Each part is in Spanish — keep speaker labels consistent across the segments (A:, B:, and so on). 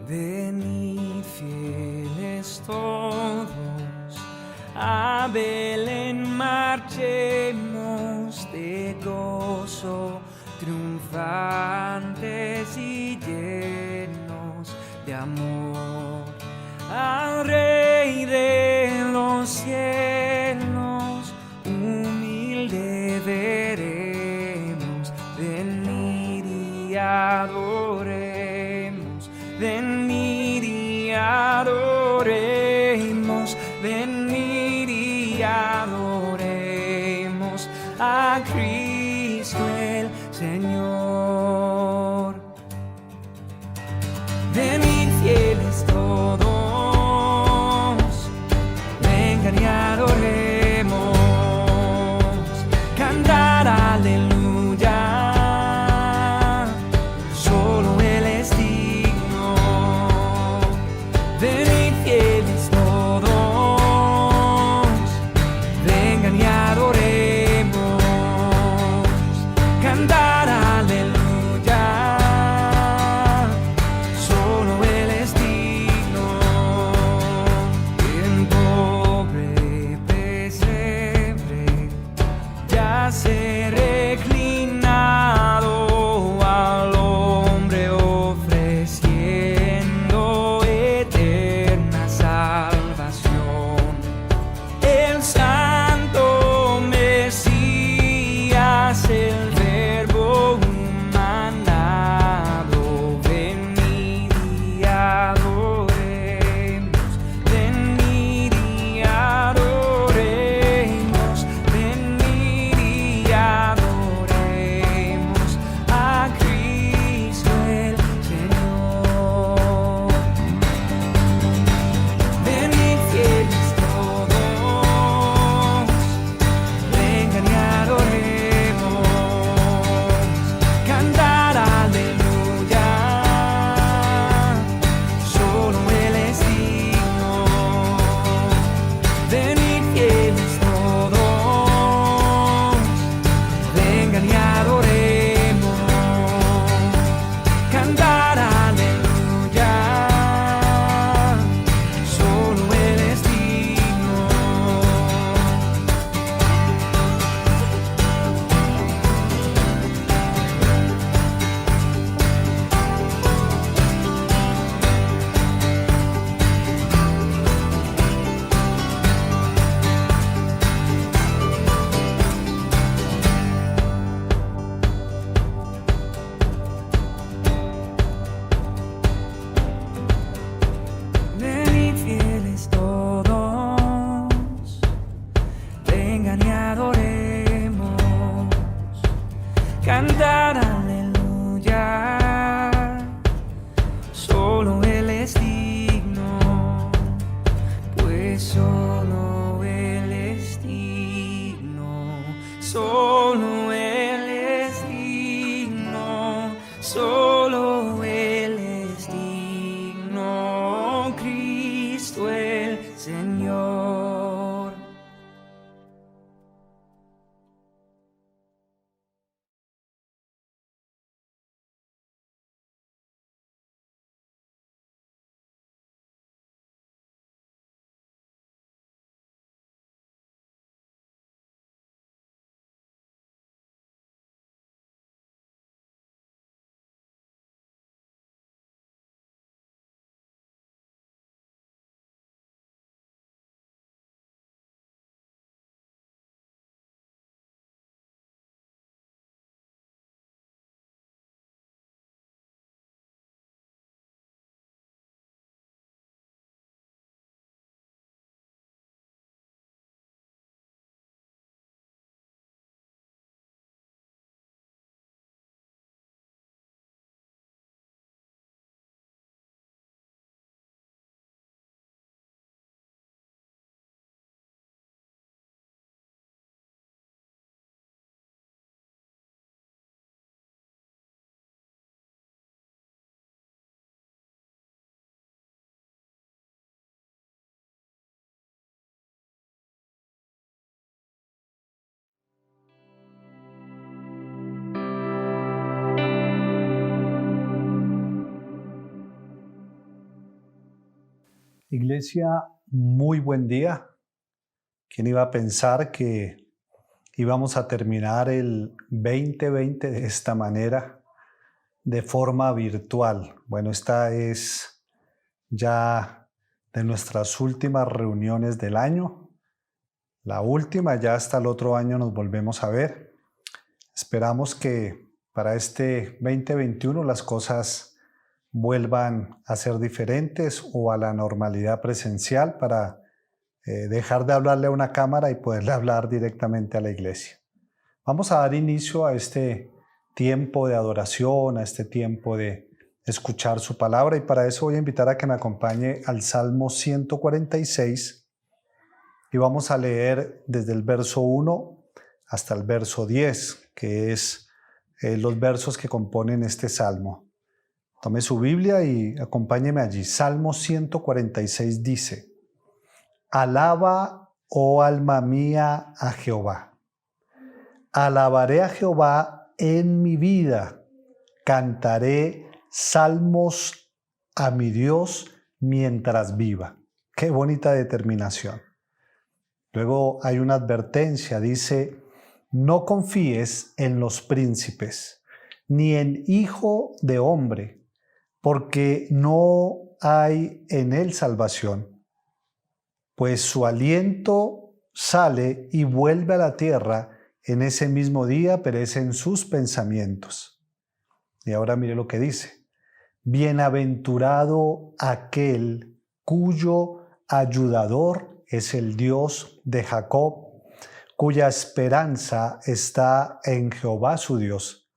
A: Venid fieles todos, a Belén marchemos de gozo, triunfantes y llenos de amor, al Rey de los cielos, humilde veremos, venid y adoremos, venid y adoremos, venid y adoremos a Cristo el Señor. Venid fieles todos, vengan y adoremos, cantar aleluya, solo Él es digno. Venid fieles todos, vengan y adoremos, cantar aleluya, solo Él es digno. En pobre pesebre yace reclinado al hombre, ofreciendo eterna salvación. El santo Mesías, el Verbo humanado, venid y adoremos, venid y adoremos, venid y adoremos a Cristo el Señor. Venid fieles todos, vengan y adoremos, cantar aleluya, solo Él es digno. Venid fieles todos, vengan y adoremos, cantar aleluya, solo Él es digno. Venid fieles todos, vengan y adoremos, cantar aleluya, solo Él es digno, pues solo Él es digno, solo Él es digno, solo Él es digno, Cristo el Señor.
B: Iglesia, muy buen día. ¿Quién iba a pensar que íbamos a terminar el 2020 de esta manera, de forma virtual? Bueno, esta es ya de nuestras últimas reuniones del año. La última, ya hasta el otro año nos volvemos a ver. Esperamos que para este 2021 las cosas vuelvan a ser diferentes o a la normalidad presencial para dejar de hablarle a una cámara y poderle hablar directamente a la iglesia. Vamos a dar inicio a este tiempo de adoración, a este tiempo de escuchar su palabra, y para eso voy a invitar a que me acompañe al Salmo 146 y vamos a leer desde el verso 1 hasta el verso 10, que es los versos que componen este salmo. Tome su Biblia y acompáñeme allí. Salmo 146 dice: Alaba, oh alma mía, a Jehová. Alabaré a Jehová en mi vida. Cantaré salmos a mi Dios mientras viva. Qué bonita determinación. Luego hay una advertencia, dice: no confíes en los príncipes, ni en hijo de hombre, porque no hay en él salvación, pues su aliento sale y vuelve a la tierra, en ese mismo día perecen sus pensamientos. Y ahora mire lo que dice: bienaventurado aquel cuyo ayudador es el Dios de Jacob, cuya esperanza está en Jehová su Dios,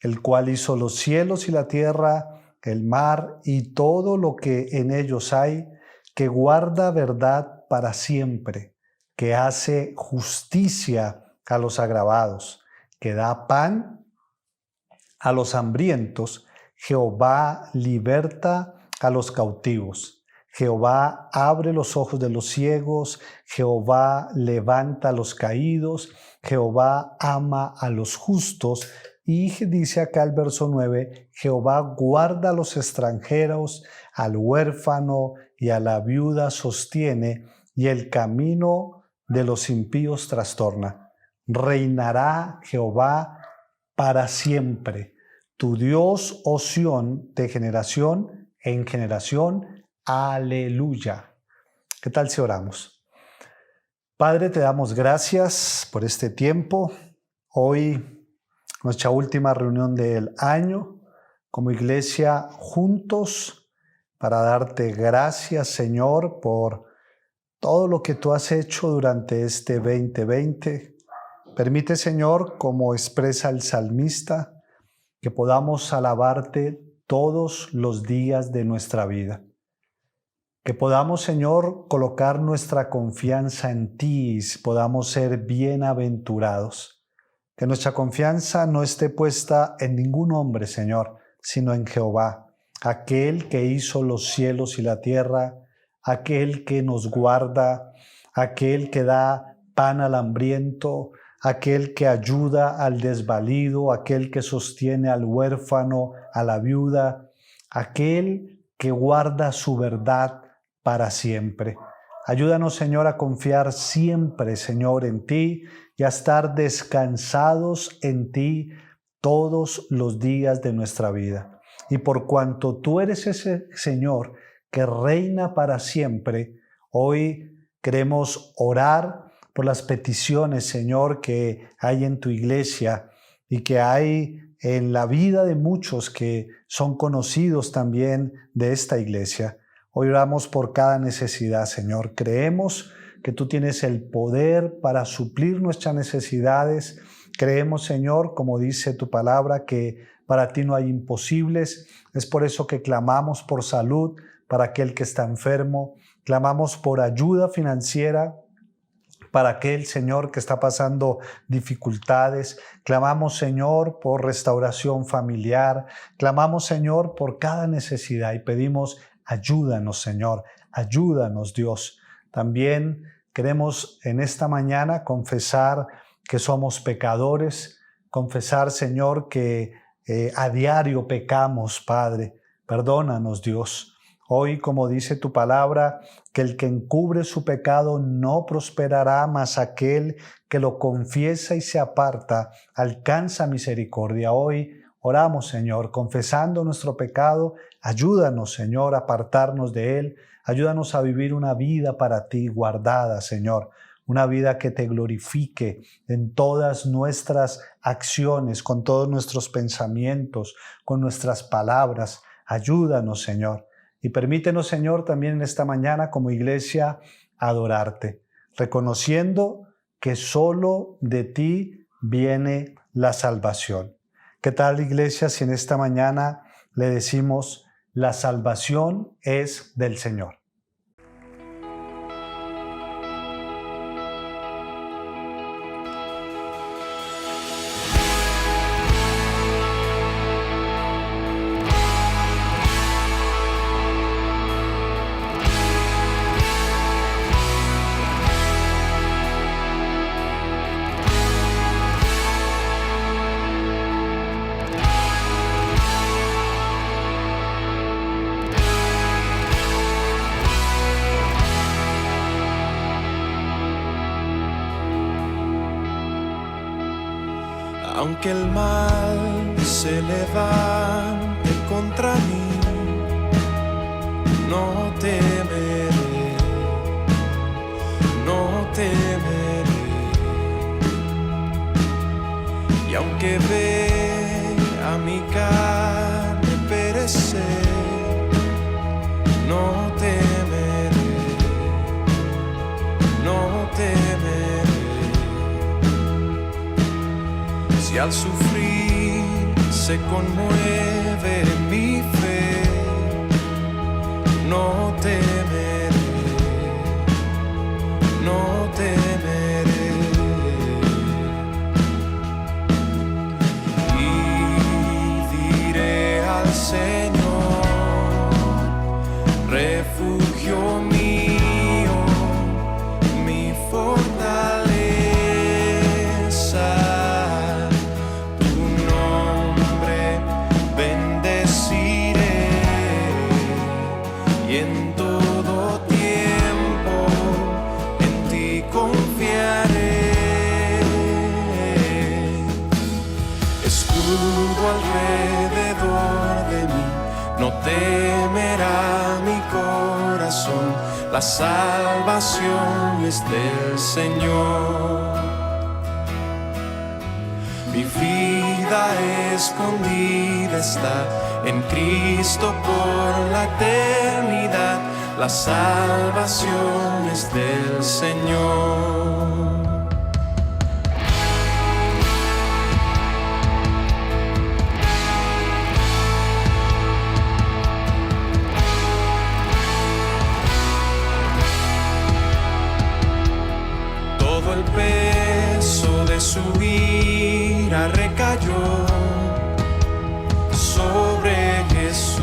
B: el cual hizo los cielos y la tierra, el mar y todo lo que en ellos hay, que guarda verdad para siempre, que hace justicia a los agravados, que da pan a los hambrientos. Jehová liberta a los cautivos. Jehová abre los ojos de los ciegos. Jehová levanta a los caídos. Jehová ama a los justos. Y dice acá el verso 9, Jehová guarda a los extranjeros, al huérfano y a la viuda sostiene, y el camino de los impíos trastorna. Reinará Jehová para siempre. Tu Dios, oh Sión, de generación en generación. Aleluya. ¿Qué tal si oramos? Padre, te damos gracias por este tiempo. Hoy, nuestra última reunión del año como iglesia juntos para darte gracias, Señor, por todo lo que tú has hecho durante este 2020. Permite, Señor, como expresa el salmista, que podamos alabarte todos los días de nuestra vida. Que podamos, Señor, colocar nuestra confianza en ti y podamos ser bienaventurados. Que nuestra confianza no esté puesta en ningún hombre, Señor, sino en Jehová, aquel que hizo los cielos y la tierra, aquel que nos guarda, aquel que da pan al hambriento, aquel que ayuda al desvalido, aquel que sostiene al huérfano, a la viuda, aquel que guarda su verdad para siempre. Ayúdanos, Señor, a confiar siempre, Señor, en ti y a estar descansados en ti todos los días de nuestra vida. Y por cuanto tú eres ese Señor que reina para siempre, hoy queremos orar por las peticiones, Señor, que hay en tu iglesia y que hay en la vida de muchos que son conocidos también de esta iglesia. Hoy oramos por cada necesidad, Señor. Creemos que tú tienes el poder para suplir nuestras necesidades. Creemos, Señor, como dice tu palabra, que para ti no hay imposibles. Es por eso que clamamos por salud para aquel que está enfermo. Clamamos por ayuda financiera para aquel, Señor, que está pasando dificultades. Clamamos, Señor, por restauración familiar. Clamamos, Señor, por cada necesidad y pedimos: ayúdanos, Señor, ayúdanos, Dios. También queremos en esta mañana confesar que somos pecadores, confesar, Señor, que a diario pecamos, Padre. Perdónanos, Dios. Hoy, como dice tu palabra, que el que encubre su pecado no prosperará, mas aquel que lo confiesa y se aparta alcanza misericordia. Hoy oramos, Señor, confesando nuestro pecado. Ayúdanos, Señor, a apartarnos de él. Ayúdanos a vivir una vida para ti guardada, Señor. Una vida que te glorifique en todas nuestras acciones, con todos nuestros pensamientos, con nuestras palabras. Ayúdanos, Señor. Y permítenos, Señor, también en esta mañana como iglesia adorarte, reconociendo que solo de ti viene la salvación. ¿Qué tal, iglesia, si en esta mañana le decimos, la salvación es del Señor?
C: Aunque el mal se levante contra mí, no temeré, no temeré. Y aunque vea mi carne perecer, no temeré, no temeré. Si al sufrir se conmueve mi fe, no temeré, no temeré. Y diré al Señor, refugio mío, mi fortaleza. Alrededor de mí, no temerá mi corazón, la salvación es del Señor. Mi vida escondida está en Cristo por la eternidad, la salvación es del Señor. El peso de su ira recayó sobre Jesús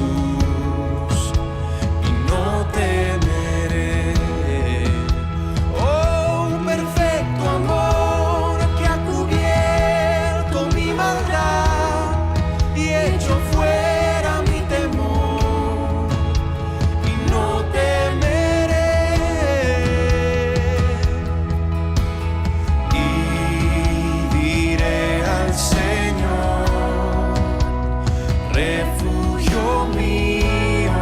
C: y no temeré. Oh, perfecto amor que ha cubierto mi maldad y hecho fuera mi temor y no temeré. Refugio mío,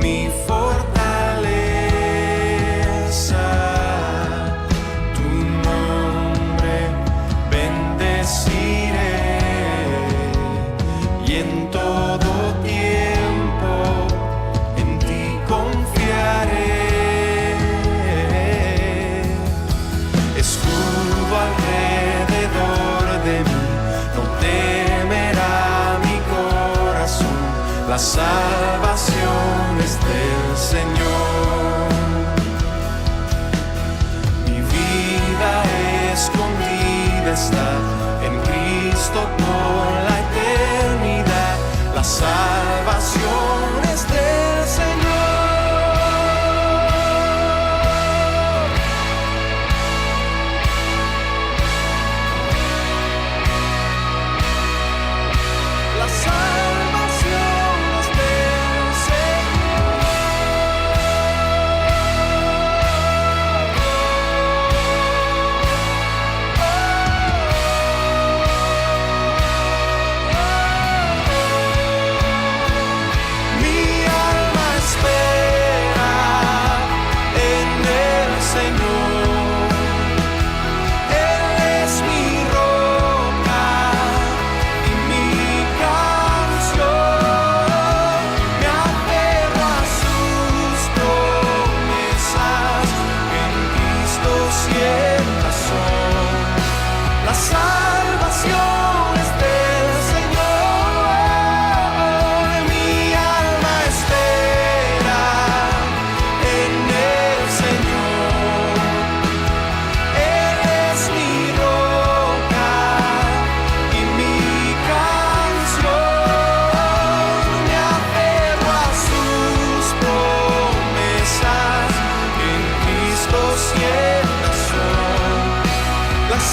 C: mi fortaleza, tu nombre bendeciré y en todo tiempo en ti confiaré. Escudo alrededor de mí, no temerá mi corazón, la salvación es del Señor. Mi vida escondida está en Cristo por la eternidad, la salvación es del Señor. La salvación es del Señor.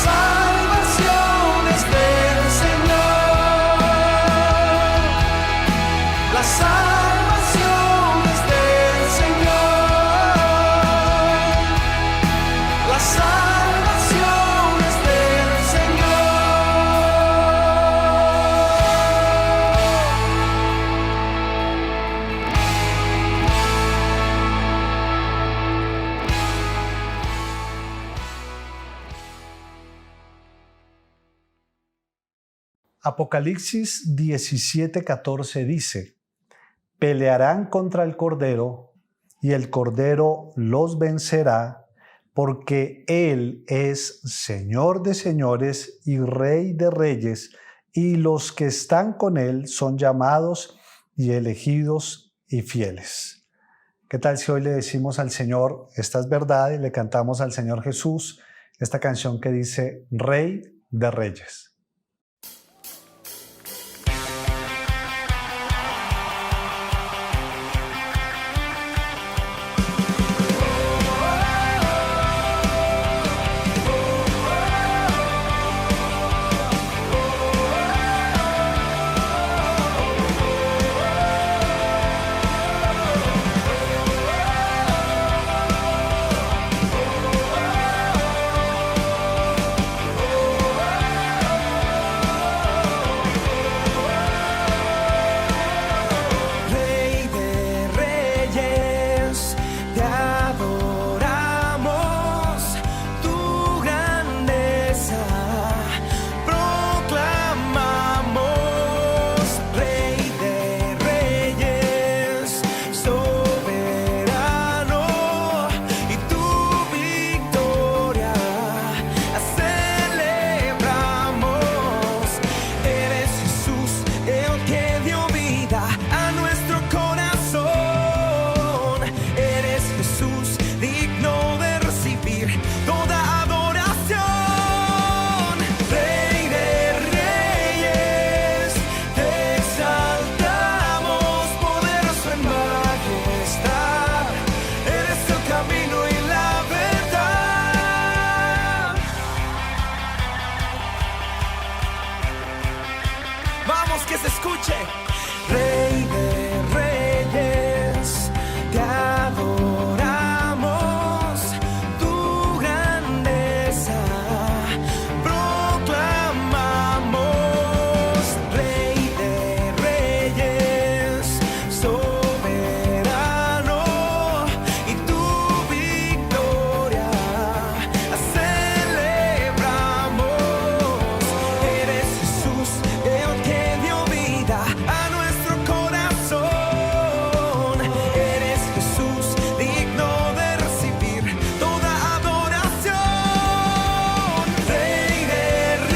C: salvación es del Señor. La salvación es del Señor. La salvación es del
B: Apocalipsis 17:14 dice: pelearán contra el Cordero, y el Cordero los vencerá, porque Él es Señor de señores y Rey de reyes, y los que están con Él son llamados y elegidos y fieles. ¿Qué tal si hoy le decimos al Señor, esta es verdad, y le cantamos al Señor Jesús esta canción que dice, Rey de reyes?
C: Que se escuche. Rey de reyes, te adoramos, tu grandeza proclamamos. Rey de reyes, soberano, y tu victoria celebramos. Eres Jesús, el que a nuestro corazón. Eres Jesús, digno de recibir toda adoración. Rey de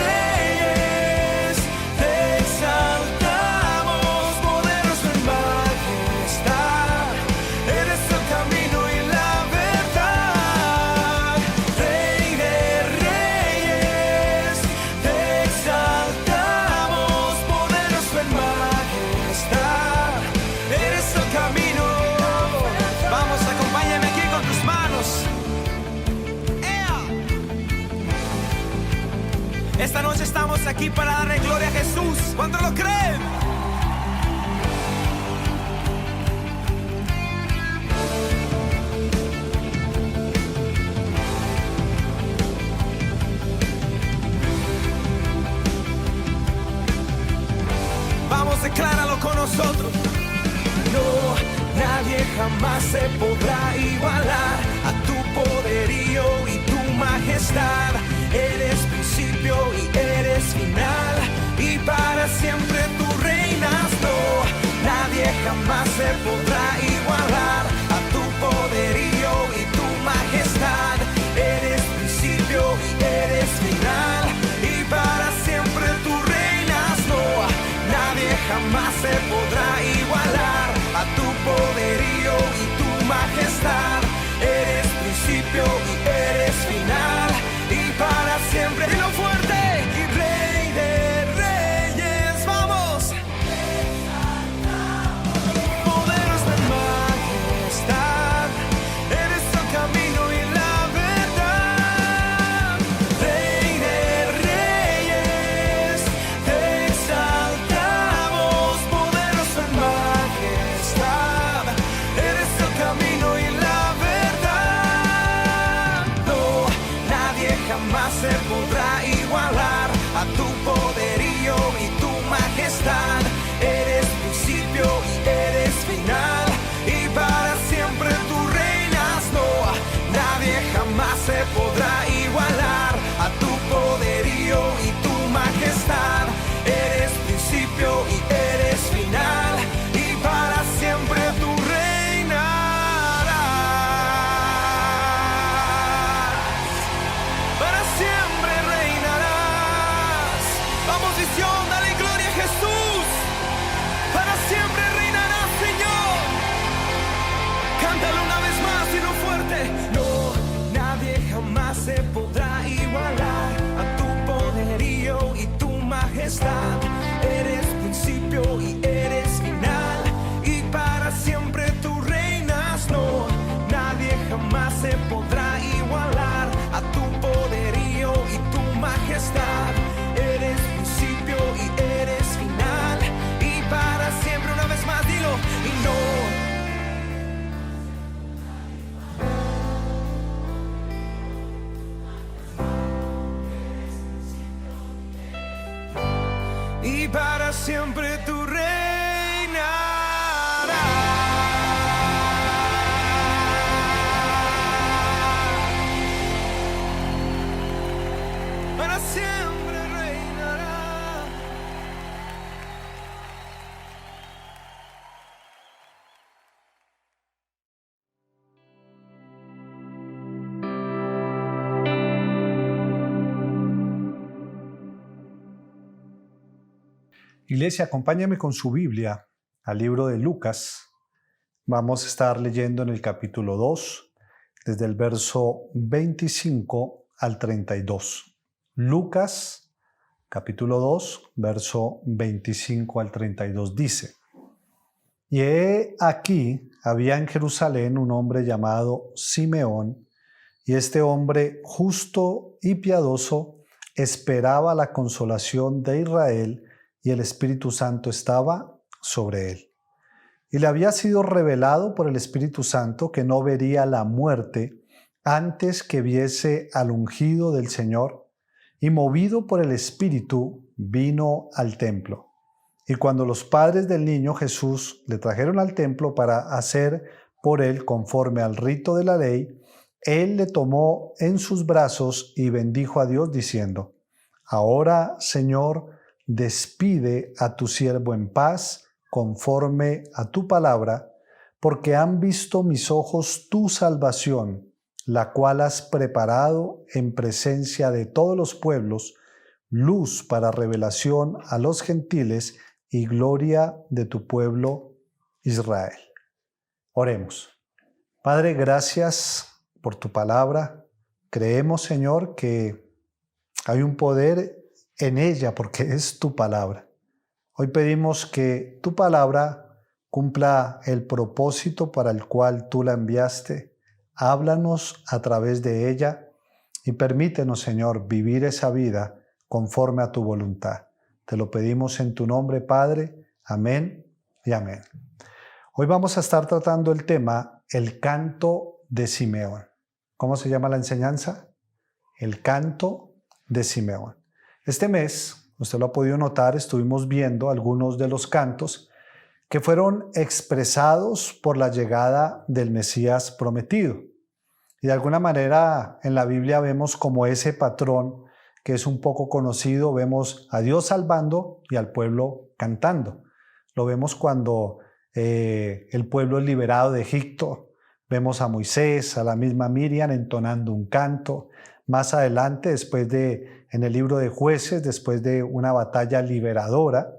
C: reyes, te exaltamos, poderoso en majestad. Eres el camino y la verdad. Rey de reyes, te exaltamos, poderoso en majestad. Eres el camino. Vamos, acompáñame aquí con tus manos. ¡Ea! Esta noche estamos aquí para darle gloria a Jesús. ¿Cuántos lo creen? Vamos, decláralo con nosotros. No, nadie jamás se podrá igualar a tu poderío y tu majestad. Eres principio y eres final, y para siempre tú reinas. No, nadie jamás se podrá igualar a tu poderío y tu majestad. Eres principio y eres final, y para siempre tú reinas. No, nadie jamás se podrá igualar a tu poderío y tu majestad. Eres principio y eres final, y para siempre y para siempre tú reinarás. Para siempre reinarás.
B: Iglesia, acompáñame con su Biblia al libro de Lucas. Vamos a estar leyendo en el capítulo 2, desde el verso 25 al 32. Lucas, capítulo 2, verso 25 al 32 dice: Y he aquí, había en Jerusalén un hombre llamado Simeón, y este hombre justo y piadoso esperaba la consolación de Israel, y el Espíritu Santo estaba sobre él. Y le había sido revelado por el Espíritu Santo que no vería la muerte antes que viese al ungido del Señor, y movido por el Espíritu vino al templo. Y cuando los padres del niño Jesús le trajeron al templo para hacer por él conforme al rito de la ley, él le tomó en sus brazos y bendijo a Dios diciendo: Ahora, Señor, despide a tu siervo en paz, conforme a tu palabra, porque han visto mis ojos tu salvación, la cual has preparado en presencia de todos los pueblos, luz para revelación a los gentiles y gloria de tu pueblo Israel. Oremos. Padre, gracias por tu palabra. Creemos, Señor, que hay un poder en ella porque es tu palabra. Hoy pedimos que tu palabra cumpla el propósito para el cual tú la enviaste. Háblanos a través de ella y permítenos, Señor, vivir esa vida conforme a tu voluntad. Te lo pedimos en tu nombre, Padre. Amén y amén. Hoy vamos a estar tratando el tema, el canto de Simeón. ¿Cómo se llama la enseñanza? El canto de Simeón. Este mes, usted lo ha podido notar, estuvimos viendo algunos de los cantos que fueron expresados por la llegada del Mesías prometido. Y de alguna manera en la Biblia vemos como ese patrón que es un poco conocido, vemos a Dios salvando y al pueblo cantando. Lo vemos cuando el pueblo es liberado de Egipto, vemos a Moisés, a la misma Miriam entonando un canto. Más adelante, en el libro de Jueces, después de una batalla liberadora,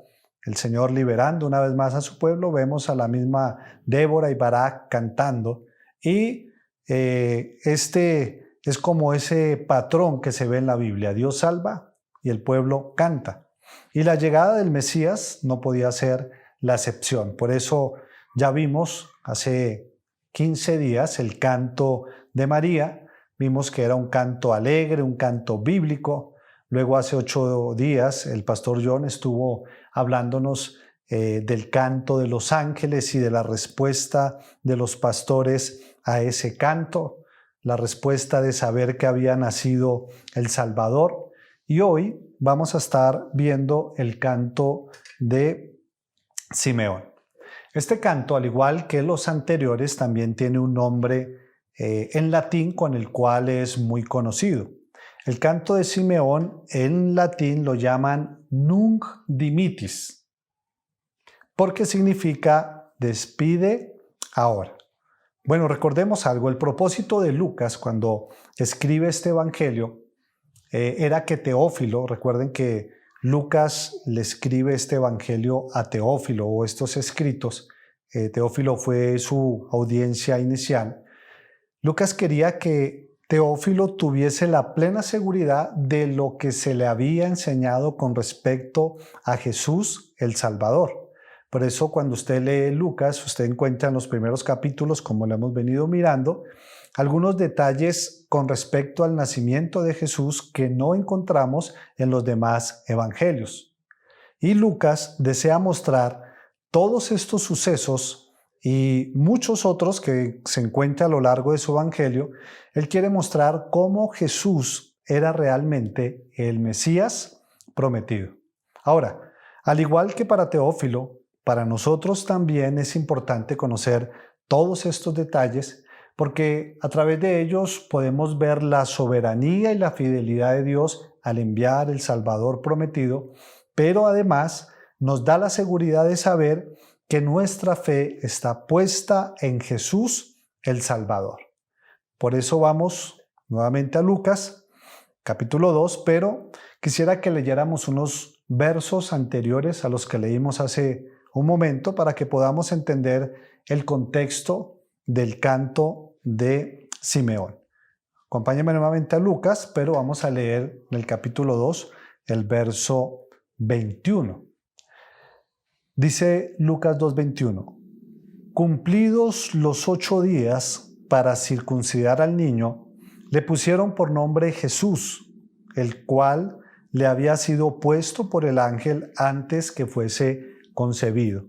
B: el Señor liberando una vez más a su pueblo, vemos a la misma Débora y Barak cantando. Y este es como ese patrón que se ve en la Biblia. Dios salva y el pueblo canta. Y la llegada del Mesías no podía ser la excepción. Por eso ya vimos hace 15 días el canto de María. Vimos que era un canto alegre, un canto bíblico. Luego hace 8 días el pastor John estuvo hablándonos del canto de los ángeles y de la respuesta de los pastores a ese canto, la respuesta de saber que había nacido el Salvador. Y hoy vamos a estar viendo el canto de Simeón. Este canto, al igual que los anteriores, también tiene un nombre en latín con el cual es muy conocido. El canto de Simeón en latín lo llaman Nunc dimittis, porque significa despide ahora. Bueno, recordemos algo, el propósito de Lucas cuando escribe este evangelio era que Teófilo, recuerden que Lucas le escribe este evangelio a Teófilo o estos escritos, Teófilo fue su audiencia inicial. Lucas quería que Teófilo tuviese la plena seguridad de lo que se le había enseñado con respecto a Jesús el Salvador. Por eso cuando usted lee Lucas, usted encuentra en los primeros capítulos, como lo hemos venido mirando, algunos detalles con respecto al nacimiento de Jesús que no encontramos en los demás evangelios. Y Lucas desea mostrar todos estos sucesos y muchos otros que se encuentran a lo largo de su evangelio. Él quiere mostrar cómo Jesús era realmente el Mesías prometido. Ahora, Al igual que para Teófilo, para nosotros también es importante conocer todos estos detalles porque a través de ellos podemos ver la soberanía y la fidelidad de Dios al enviar el Salvador prometido, pero además nos da la seguridad de saber que nuestra fe está puesta en Jesús el Salvador. Por eso vamos nuevamente a Lucas, capítulo 2, pero quisiera que leyéramos unos versos anteriores a los que leímos hace un momento para que podamos entender el contexto del canto de Simeón. Acompáñenme nuevamente a Lucas, pero vamos a leer en el capítulo 2, el verso 21. Dice Lucas 2:21, cumplidos los 8 días para circuncidar al niño, le pusieron por nombre Jesús, el cual le había sido puesto por el ángel antes que fuese concebido.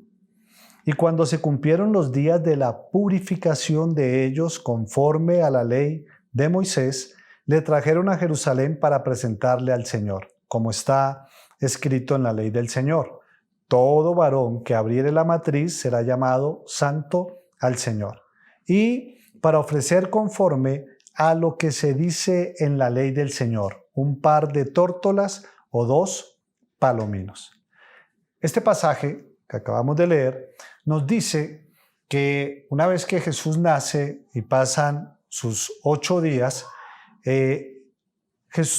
B: Y cuando se cumplieron los días de la purificación de ellos conforme a la ley de Moisés, le trajeron a Jerusalén para presentarle al Señor, como está escrito en la ley del Señor. Todo varón que abriere la matriz será llamado santo al Señor. Y para ofrecer conforme a lo que se dice en la ley del Señor, un par de tórtolas o 2 palominos. Este pasaje que acabamos de leer nos dice que una vez que Jesús nace y pasan sus 8 días,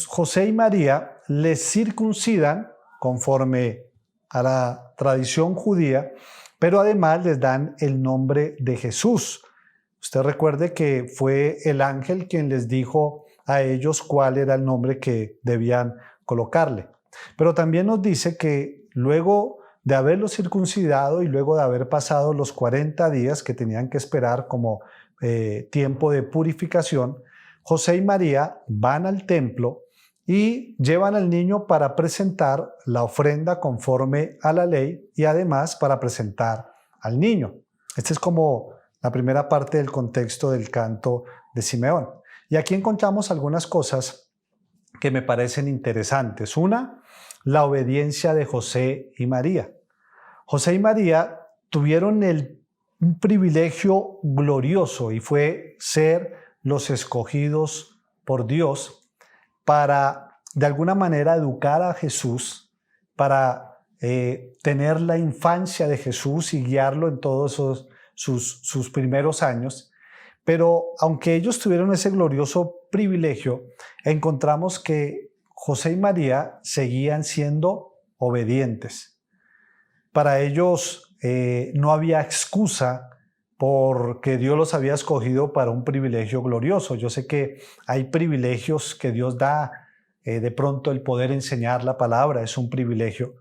B: José y María le circuncidan conforme a la tradición judía, pero además les dan el nombre de Jesús. Usted recuerde que fue el ángel quien les dijo a ellos cuál era el nombre que debían colocarle. Pero también nos dice que luego de haberlo circuncidado y luego de haber pasado los 40 días que tenían que esperar como tiempo de purificación, José y María van al templo y llevan al niño para presentar la ofrenda conforme a la ley y además para presentar al niño. Esta es como la primera parte del contexto del canto de Simeón. Y aquí encontramos algunas cosas que me parecen interesantes. Una, la obediencia de José y María. José y María tuvieron un privilegio glorioso y fue ser los escogidos por Dios para de alguna manera educar a Jesús, para tener la infancia de Jesús y guiarlo en todos sus primeros años. Pero aunque ellos tuvieron ese glorioso privilegio, encontramos que José y María seguían siendo obedientes. Para ellos no había excusa porque Dios los había escogido para un privilegio glorioso. Yo sé que hay privilegios que Dios da, de pronto el poder enseñar la palabra es un privilegio,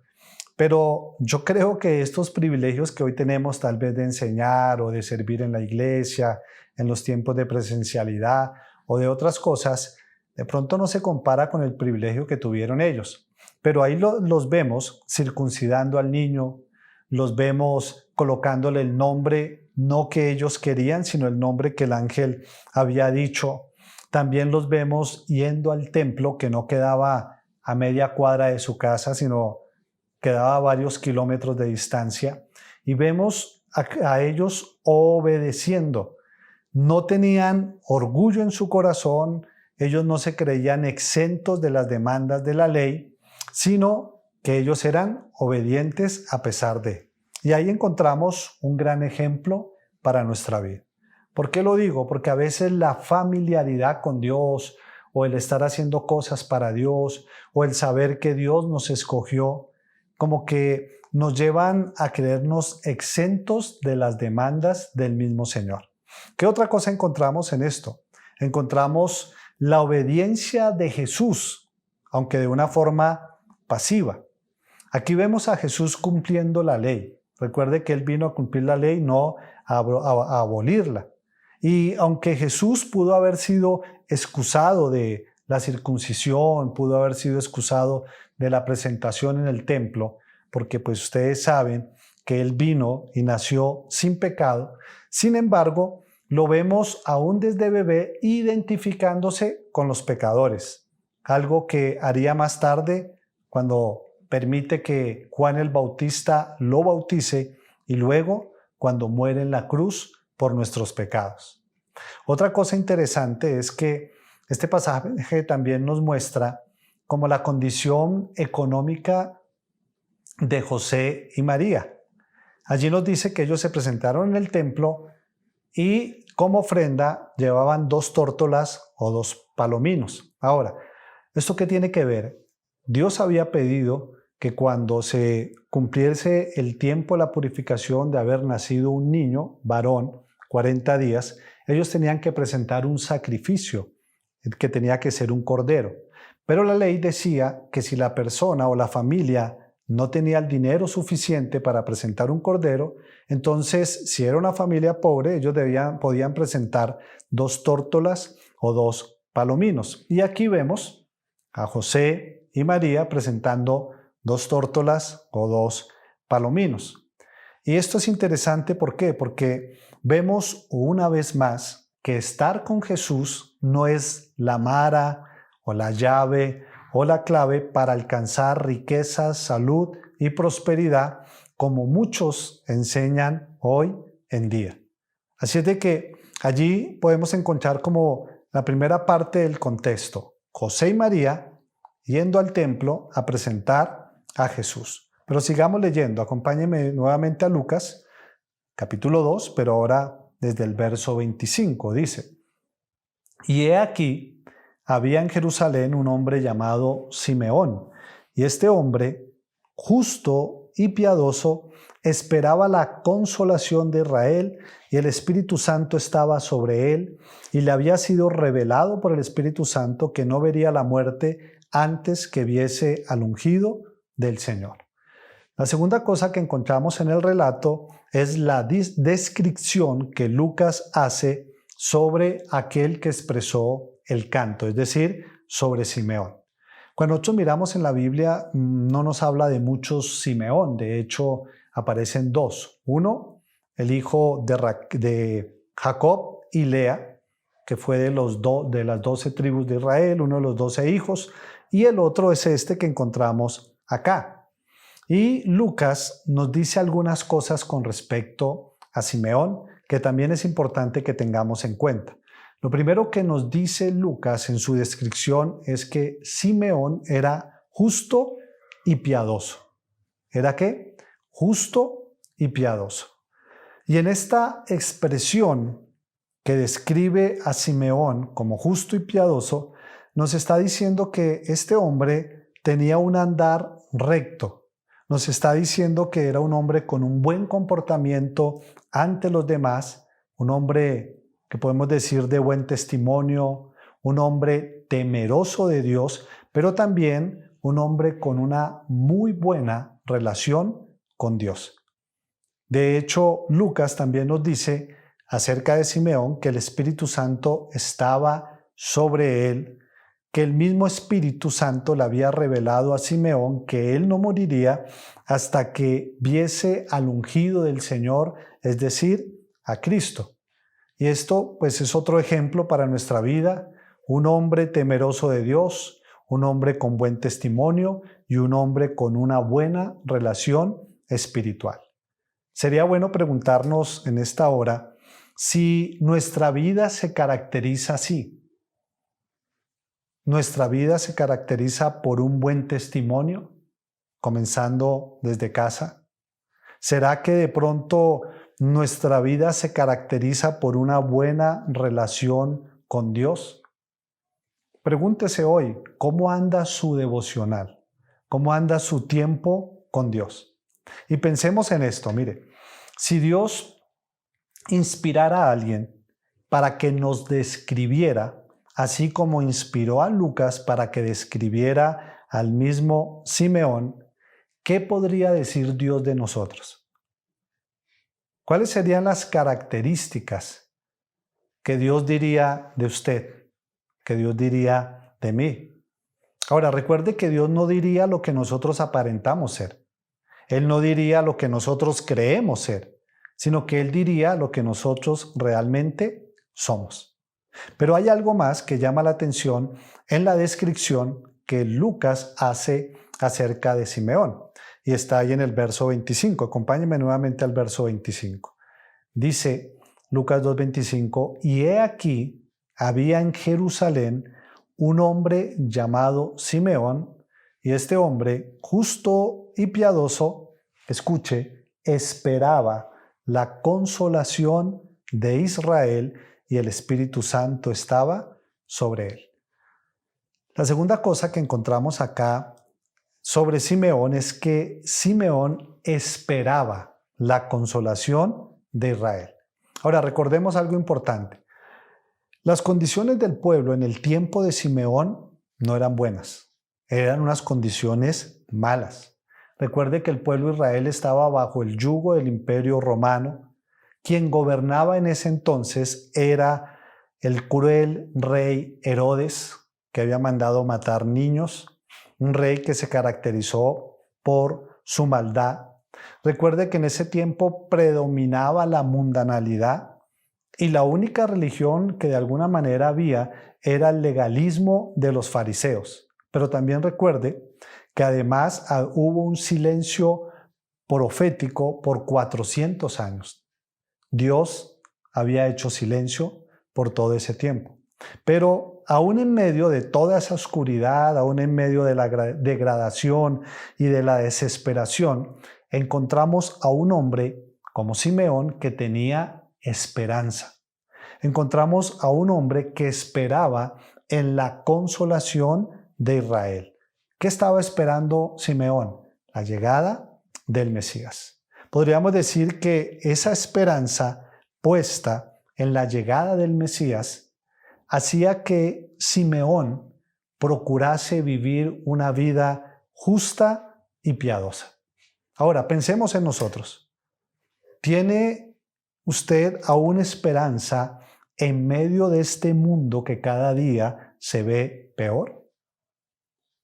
B: pero yo creo que estos privilegios que hoy tenemos tal vez de enseñar o de servir en la iglesia, en los tiempos de presencialidad o de otras cosas, de pronto no se compara con el privilegio que tuvieron ellos. Pero ahí los vemos circuncidando al niño, los vemos colocándole el nombre no que ellos querían, sino el nombre que el ángel había dicho. También los vemos yendo al templo que no quedaba a media cuadra de su casa, sino quedaba a varios kilómetros de distancia. Y vemos a ellos obedeciendo. No tenían orgullo en su corazón, ellos no se creían exentos de las demandas de la ley, sino que ellos eran obedientes a pesar de. Y ahí encontramos un gran ejemplo para nuestra vida. ¿Por qué lo digo? Porque a veces la familiaridad con Dios o el estar haciendo cosas para Dios o el saber que Dios nos escogió, como que nos llevan a creernos exentos de las demandas del mismo Señor. ¿Qué otra cosa encontramos en esto? Encontramos la obediencia de Jesús, aunque de una forma pasiva. Aquí vemos a Jesús cumpliendo la ley. Recuerde que Él vino a cumplir la ley, no a abolirla. Y aunque Jesús pudo haber sido excusado de la circuncisión, pudo haber sido excusado de la presentación en el templo, porque pues ustedes saben que Él vino y nació sin pecado, sin embargo, lo vemos aún desde bebé identificándose con los pecadores, algo que haría más tarde cuando permite que Juan el Bautista lo bautice y luego cuando muere en la cruz por nuestros pecados. Otra cosa interesante es que este pasaje también nos muestra como la condición económica de José y María. Allí nos dice que ellos se presentaron en el templo y como ofrenda llevaban 2 tórtolas o 2 palominos. Ahora, ¿esto qué tiene que ver? Dios había pedido que cuando se cumpliese el tiempo de la purificación de haber nacido un niño, varón, 40 días, ellos tenían que presentar un sacrificio, que tenía que ser un cordero. Pero la ley decía que si la persona o la familia no tenía el dinero suficiente para presentar un cordero, entonces si era una familia pobre, ellos podían presentar 2 tórtolas o 2 palominos. Y aquí vemos a José y María presentando 2 tórtolas o 2 palominos. Y esto es interesante, ¿por qué? Porque vemos una vez más que estar con Jesús no es la mara o la llave o la clave para alcanzar riquezas, salud y prosperidad, como muchos enseñan hoy en día. Así es de que allí podemos encontrar como la primera parte del contexto, José y María yendo al templo a presentar a Jesús. Pero sigamos leyendo, acompáñenme nuevamente a Lucas, capítulo 2, pero ahora desde el verso 25, dice: Y he aquí, había en Jerusalén un hombre llamado Simeón, y este hombre, justo y piadoso, esperaba la consolación de Israel, y el Espíritu Santo estaba sobre él, y le había sido revelado por el Espíritu Santo que no vería la muerte antes que viese al ungido del Señor. La segunda cosa que encontramos en el relato es la descripción que Lucas hace sobre aquel que expresó el canto, es decir, sobre Simeón. Cuando nosotros miramos en la Biblia, no nos habla de muchos Simeón, de hecho aparecen 2. Uno, el hijo de Jacob y Lea, que fue de las 12 tribus de Israel, uno de los 12 hijos, y el otro es este que encontramos acá. Y Lucas nos dice algunas cosas con respecto a Simeón, que también es importante que tengamos en cuenta. Lo primero que nos dice Lucas en su descripción es que Simeón era justo y piadoso. ¿Era qué? Justo y piadoso. Y en esta expresión que describe a Simeón como justo y piadoso, nos está diciendo que este hombre tenía un andar recto. Nos está diciendo que era un hombre con un buen comportamiento ante los demás, un hombre que podemos decir de buen testimonio, un hombre temeroso de Dios, pero también un hombre con una muy buena relación con Dios. De hecho, Lucas también nos dice acerca de Simeón que el Espíritu Santo estaba sobre él, que el mismo Espíritu Santo le había revelado a Simeón que él no moriría hasta que viese al ungido del Señor, es decir, a Cristo. Y esto pues es otro ejemplo para nuestra vida, un hombre temeroso de Dios, un hombre con buen testimonio y un hombre con una buena relación espiritual. Sería bueno preguntarnos en esta hora si nuestra vida se caracteriza así. ¿Nuestra vida se caracteriza por un buen testimonio, comenzando desde casa? ¿Será que de pronto nuestra vida se caracteriza por una buena relación con Dios? Pregúntese hoy, ¿cómo anda su devocional? ¿Cómo anda su tiempo con Dios? Y pensemos en esto, mire, si Dios inspirara a alguien para que nos describiera, así como inspiró a Lucas para que describiera al mismo Simeón, ¿qué podría decir Dios de nosotros? ¿Cuáles serían las características que Dios diría de usted, que Dios diría de mí? Ahora, recuerde que Dios no diría lo que nosotros aparentamos ser. Él no diría lo que nosotros creemos ser, sino que Él diría lo que nosotros realmente somos. Pero hay algo más que llama la atención en la descripción que Lucas hace acerca de Simeón. Y está ahí en el verso 25. Acompáñenme nuevamente al verso 25. Dice Lucas 2:25, y he aquí, había en Jerusalén un hombre llamado Simeón, y este hombre, justo y piadoso, escuche, esperaba la consolación de Israel, y el Espíritu Santo estaba sobre él. La segunda cosa que encontramos acá sobre Simeón es que Simeón esperaba la consolación de Israel. Ahora, recordemos algo importante. Las condiciones del pueblo en el tiempo de Simeón no eran buenas. Eran unas condiciones malas. Recuerde que el pueblo de Israel estaba bajo el yugo del Imperio Romano. Quien gobernaba en ese entonces era el cruel rey Herodes, que había mandado matar niños, un rey que se caracterizó por su maldad. Recuerde que en ese tiempo predominaba la mundanalidad y la única religión que de alguna manera había era el legalismo de los fariseos. Pero también recuerde que además hubo un silencio profético por 400 años. Dios había hecho silencio por todo ese tiempo. Pero aún en medio de toda esa oscuridad, aún en medio de la degradación y de la desesperación, encontramos a un hombre como Simeón que tenía esperanza. Encontramos a un hombre que esperaba en la consolación de Israel. ¿Qué estaba esperando Simeón? La llegada del Mesías. Podríamos decir que esa esperanza puesta en la llegada del Mesías hacía que Simeón procurase vivir una vida justa y piadosa. Ahora, pensemos en nosotros. ¿Tiene usted aún esperanza en medio de este mundo que cada día se ve peor?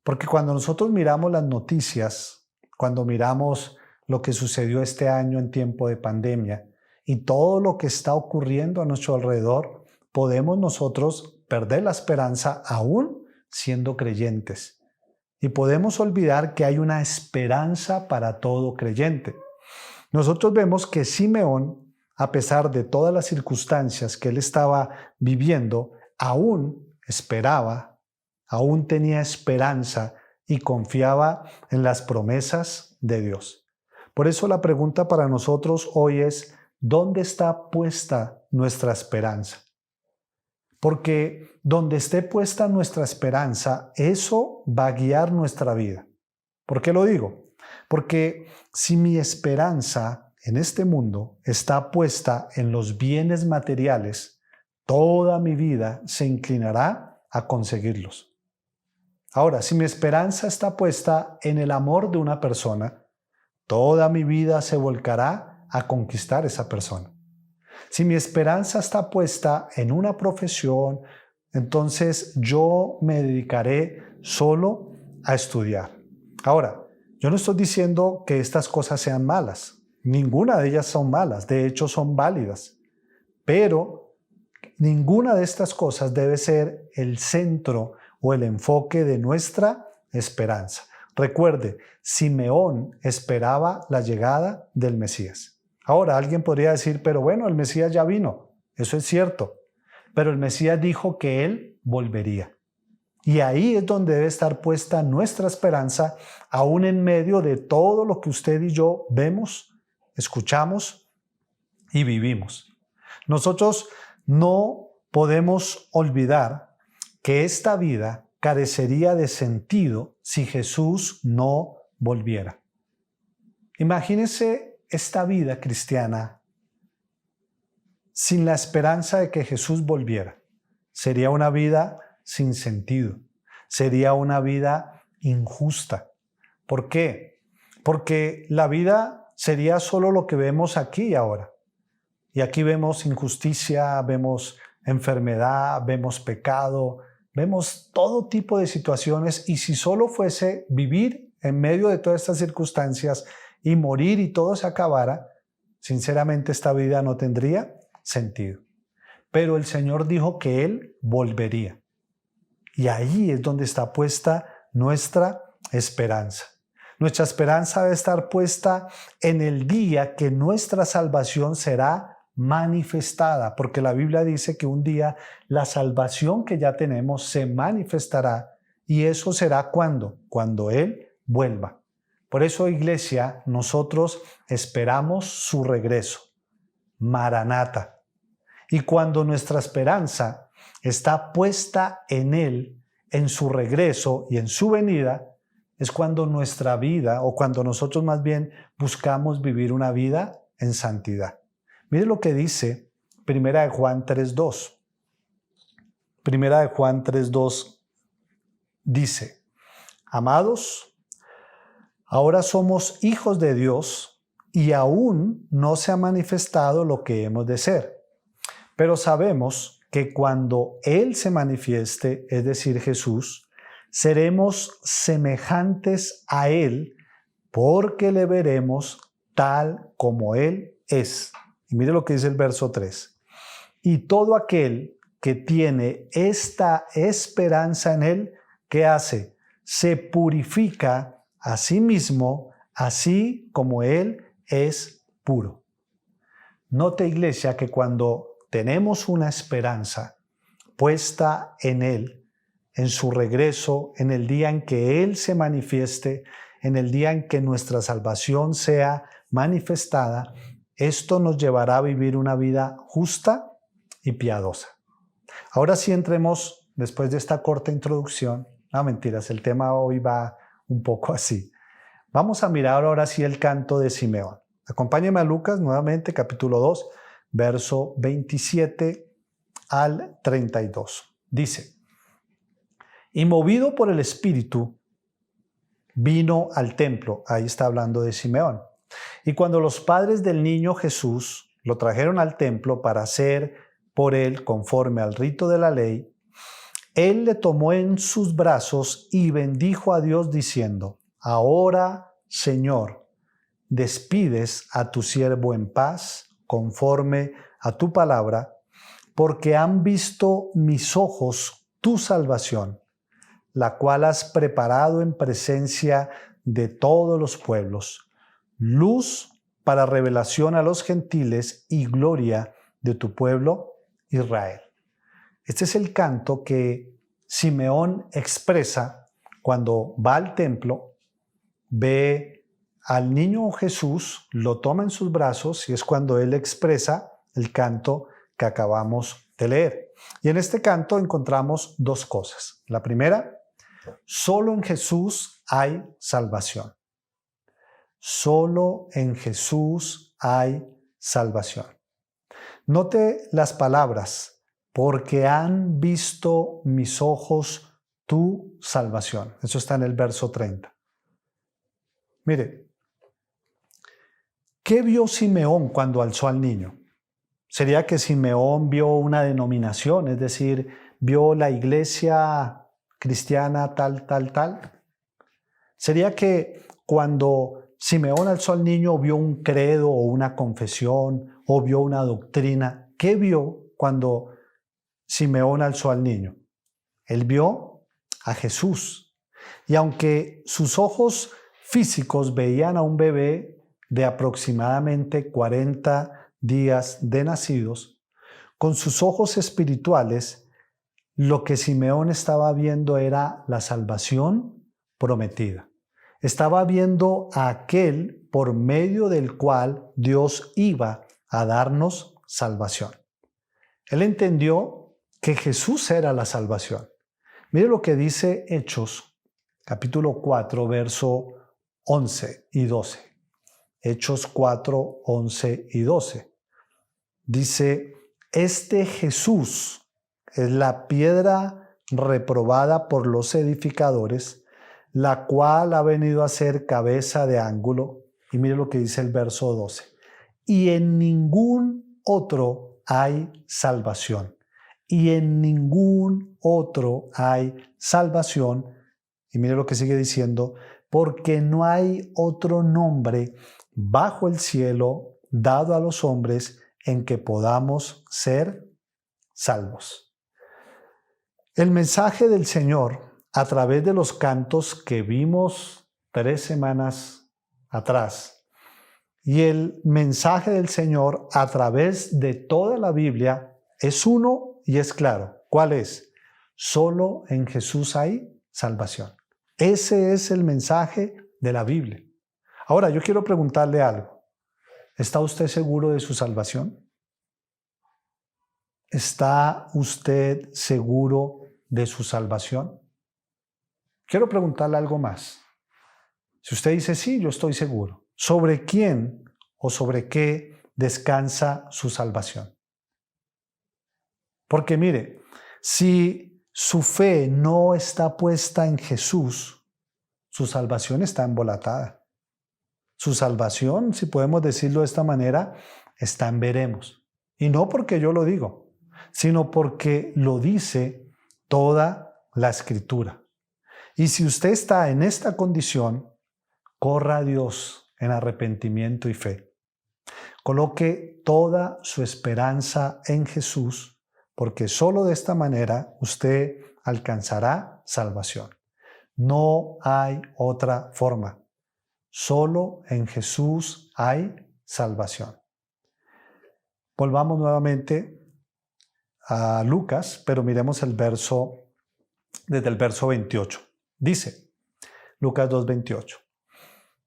B: Porque cuando nosotros miramos las noticias, cuando miramos lo que sucedió este año en tiempo de pandemia y todo lo que está ocurriendo a nuestro alrededor, podemos nosotros perder la esperanza aún siendo creyentes. Y podemos olvidar que hay una esperanza para todo creyente. Nosotros vemos que Simeón, a pesar de todas las circunstancias que él estaba viviendo, aún esperaba, aún tenía esperanza y confiaba en las promesas de Dios. Por eso la pregunta para nosotros hoy es, ¿dónde está puesta nuestra esperanza? Porque donde esté puesta nuestra esperanza, eso va a guiar nuestra vida. ¿Por qué lo digo? Porque si mi esperanza en este mundo está puesta en los bienes materiales, toda mi vida se inclinará a conseguirlos. Ahora, si mi esperanza está puesta en el amor de una persona, toda mi vida se volcará a conquistar esa persona. Si mi esperanza está puesta en una profesión, entonces yo me dedicaré solo a estudiar. Ahora, yo no estoy diciendo que estas cosas sean malas. Ninguna de ellas son malas, de hecho son válidas. Pero ninguna de estas cosas debe ser el centro o el enfoque de nuestra esperanza. Recuerde, Simeón esperaba la llegada del Mesías. Ahora, alguien podría decir, pero bueno, el Mesías ya vino. Eso es cierto. Pero el Mesías dijo que Él volvería. Y ahí es donde debe estar puesta nuestra esperanza, aún en medio de todo lo que usted y yo vemos, escuchamos y vivimos. Nosotros no podemos olvidar que esta vida carecería de sentido si Jesús no volviera. Imagínese esta vida cristiana sin la esperanza de que Jesús volviera. Sería una vida sin sentido. Sería una vida injusta. ¿Por qué? Porque la vida sería solo lo que vemos aquí y ahora. Y aquí vemos injusticia, vemos enfermedad, vemos pecado, vemos todo tipo de situaciones. Y si solo fuese vivir en medio de todas estas circunstancias y morir y todo se acabara, sinceramente esta vida no tendría sentido. Pero el Señor dijo que Él volvería. Y ahí es donde está puesta nuestra esperanza. Nuestra esperanza debe estar puesta en el día que nuestra salvación será manifestada, porque la Biblia dice que un día la salvación que ya tenemos se manifestará, y eso será ¿cuándo? Cuando Él vuelva. Por eso, iglesia, nosotros esperamos su regreso, Maranata. Y cuando nuestra esperanza está puesta en Él, en su regreso y en su venida, es cuando nuestra vida, o cuando nosotros más bien buscamos vivir una vida en santidad. Mire lo que dice 1 Juan 3:2. 1 Juan 3:2 dice: amados, ahora somos hijos de Dios y aún no se ha manifestado lo que hemos de ser. Pero sabemos que cuando Él se manifieste, es decir, Jesús, seremos semejantes a Él porque le veremos tal como Él es. Y mire lo que dice el verso 3. Y todo aquel que tiene esta esperanza en Él, ¿qué hace? Se purifica a sí mismo, así como Él es puro. Note, iglesia, que cuando tenemos una esperanza puesta en Él, en su regreso, en el día en que Él se manifieste, en el día en que nuestra salvación sea manifestada, esto nos llevará a vivir una vida justa y piadosa. Ahora sí entremos, después de esta corta introducción, no mentiras, el tema hoy va un poco así. Vamos a mirar ahora sí el canto de Simeón. Acompáñenme a Lucas nuevamente, capítulo 2, verso 27 al 32. Dice: y movido por el Espíritu, vino al templo. Ahí está hablando de Simeón. Y cuando los padres del niño Jesús lo trajeron al templo para hacer por él conforme al rito de la ley, él le tomó en sus brazos y bendijo a Dios diciendo: ahora, Señor, despides a tu siervo en paz conforme a tu palabra, porque han visto mis ojos tu salvación, la cual has preparado en presencia de todos los pueblos, luz para revelación a los gentiles y gloria de tu pueblo Israel. Este es el canto que Simeón expresa cuando va al templo, ve al niño Jesús, lo toma en sus brazos y es cuando él expresa el canto que acabamos de leer. Y en este canto encontramos dos cosas. La primera, solo en Jesús hay salvación. Solo en Jesús hay salvación. Note las palabras: porque han visto mis ojos tu salvación. Eso está en el verso 30. Mire, ¿qué vio Simeón cuando alzó al niño? ¿Sería que Simeón vio una denominación, es decir, vio la iglesia cristiana tal? ¿Sería que cuando Simeón alzó al niño vio un credo o una confesión o vio una doctrina? ¿Qué vio cuando Simeón alzó al niño? Él vio a Jesús. Y aunque sus ojos físicos veían a un bebé de aproximadamente 40 días de nacidos, con sus ojos espirituales, lo que Simeón estaba viendo era la salvación prometida. Estaba viendo a aquel por medio del cual Dios iba a darnos salvación. Él entendió que Jesús era la salvación. Mire lo que dice Hechos, capítulo 4, verso 11 y 12. Hechos 4, 11 y 12. Dice: este Jesús es la piedra reprobada por los edificadores, la cual ha venido a ser cabeza de ángulo. Y mire lo que dice el verso 12. Y en ningún otro hay salvación. Y en ningún otro hay salvación. Y mire lo que sigue diciendo: porque no hay otro nombre bajo el cielo dado a los hombres en que podamos ser salvos. El mensaje del Señor a través de los cantos que vimos 3 semanas atrás y el mensaje del Señor a través de toda la Biblia es uno y es claro. ¿Cuál es? Solo en Jesús hay salvación. Ese es el mensaje de la Biblia. Ahora, yo quiero preguntarle algo. ¿Está usted seguro de su salvación? ¿Está usted seguro de su salvación? Quiero preguntarle algo más. Si usted dice, sí, yo estoy seguro, ¿sobre quién o sobre qué descansa su salvación? Porque mire, si su fe no está puesta en Jesús, su salvación está embolatada. Su salvación, si podemos decirlo de esta manera, está en veremos. Y no porque yo lo digo, sino porque lo dice toda la Escritura. Y si usted está en esta condición, corra a Dios en arrepentimiento y fe. Coloque toda su esperanza en Jesús, porque solo de esta manera usted alcanzará salvación. No hay otra forma. Solo en Jesús hay salvación. Volvamos nuevamente a Lucas, pero miremos desde el verso 28. Dice, Lucas 2:28,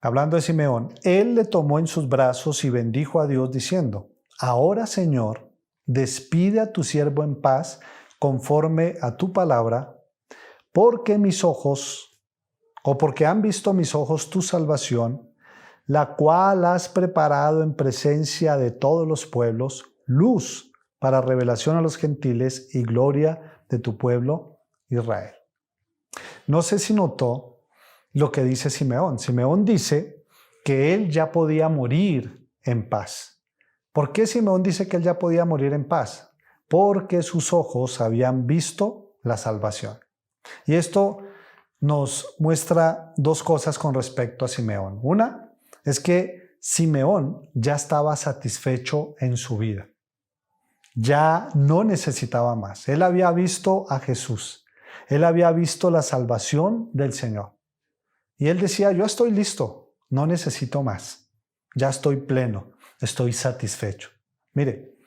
B: hablando de Simeón, él le tomó en sus brazos y bendijo a Dios diciendo, ahora, Señor, despide a tu siervo en paz conforme a tu palabra, porque han visto mis ojos tu salvación, la cual has preparado en presencia de todos los pueblos, luz para revelación a los gentiles y gloria de tu pueblo Israel. No sé si notó lo que dice Simeón. Simeón dice que él ya podía morir en paz. ¿Por qué Simeón dice que él ya podía morir en paz? Porque sus ojos habían visto la salvación. Y esto nos muestra 2 cosas con respecto a Simeón. Una es que Simeón ya estaba satisfecho en su vida. Ya no necesitaba más. Él había visto a Jesús. Él había visto la salvación del Señor. Y él decía, yo estoy listo, no necesito más. Ya estoy pleno, estoy satisfecho. Mire,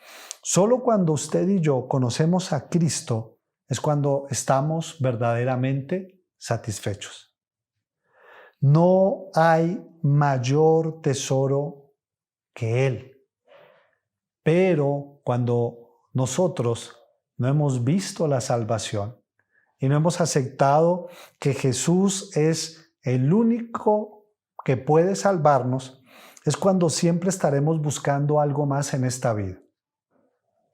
B: solo cuando usted y yo conocemos a Cristo es cuando estamos verdaderamente satisfechos. No hay mayor tesoro que Él. Pero cuando nosotros no hemos visto la salvación y no hemos aceptado que Jesús es el único que puede salvarnos, es cuando siempre estaremos buscando algo más en esta vida.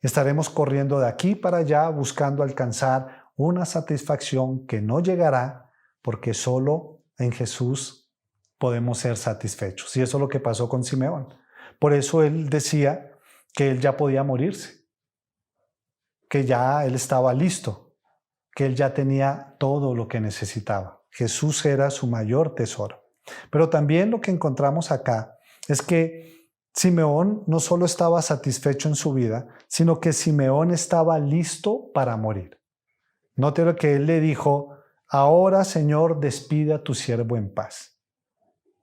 B: Estaremos corriendo de aquí para allá buscando alcanzar una satisfacción que no llegará porque solo en Jesús podemos ser satisfechos. Y eso es lo que pasó con Simeón. Por eso él decía que él ya podía morirse, que ya él estaba listo, que él ya tenía todo lo que necesitaba. Jesús era su mayor tesoro. Pero también lo que encontramos acá es que Simeón no solo estaba satisfecho en su vida, sino que Simeón estaba listo para morir. Note lo que él le dijo, ahora, Señor, despide a tu siervo en paz.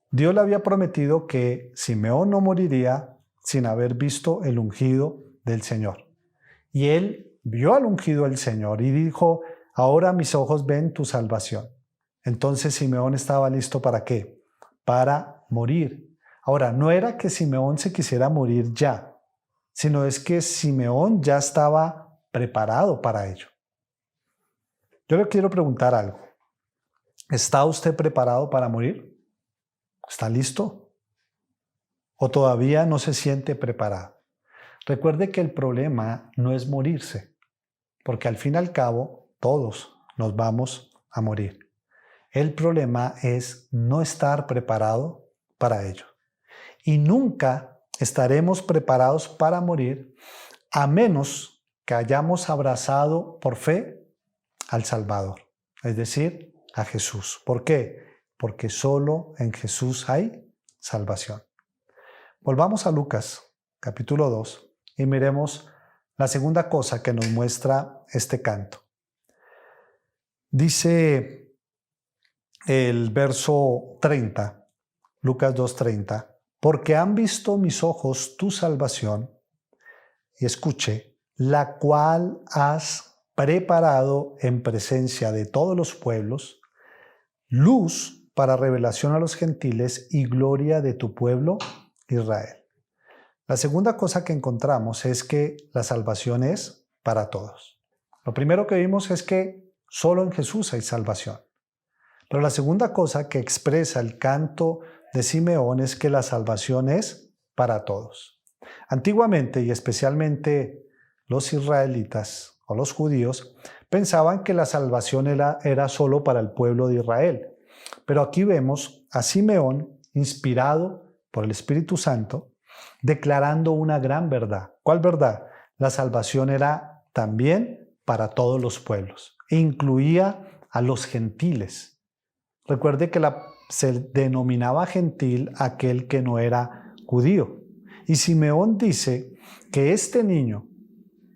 B: Dios le había prometido que Simeón no moriría sin haber visto el ungido del Señor. Y él vio al ungido del Señor y dijo, ahora mis ojos ven tu salvación. Entonces Simeón estaba listo ¿para qué? Para morir. Ahora, no era que Simeón se quisiera morir ya, sino es que Simeón ya estaba preparado para ello. Yo le quiero preguntar algo. ¿Está usted preparado para morir? ¿Está listo? ¿O todavía no se siente preparado? Recuerde que el problema no es morirse, porque al fin y al cabo todos nos vamos a morir. El problema es no estar preparado para ello. Y nunca estaremos preparados para morir a menos que hayamos abrazado por fe al Salvador, es decir, a Jesús. ¿Por qué? Porque solo en Jesús hay salvación. Volvamos a Lucas, capítulo 2, y miremos la segunda cosa que nos muestra este canto. Dice el verso 30, Lucas 2:30, porque han visto mis ojos tu salvación, y escuche, la cual has preparado en presencia de todos los pueblos, luz para revelación a los gentiles y gloria de tu pueblo Israel. La segunda cosa que encontramos es que la salvación es para todos. Lo primero que vimos es que solo en Jesús hay salvación. Pero la segunda cosa que expresa el canto de Simeón es que la salvación es para todos. Antiguamente, y especialmente los israelitas o los judíos, pensaban que la salvación era solo para el pueblo de Israel. Pero aquí vemos a Simeón, inspirado por el Espíritu Santo, declarando una gran verdad. ¿Cuál verdad? La salvación era también para todos los pueblos. Incluía a los gentiles. Recuerde que se denominaba gentil aquel que no era judío. Y Simeón dice que este niño,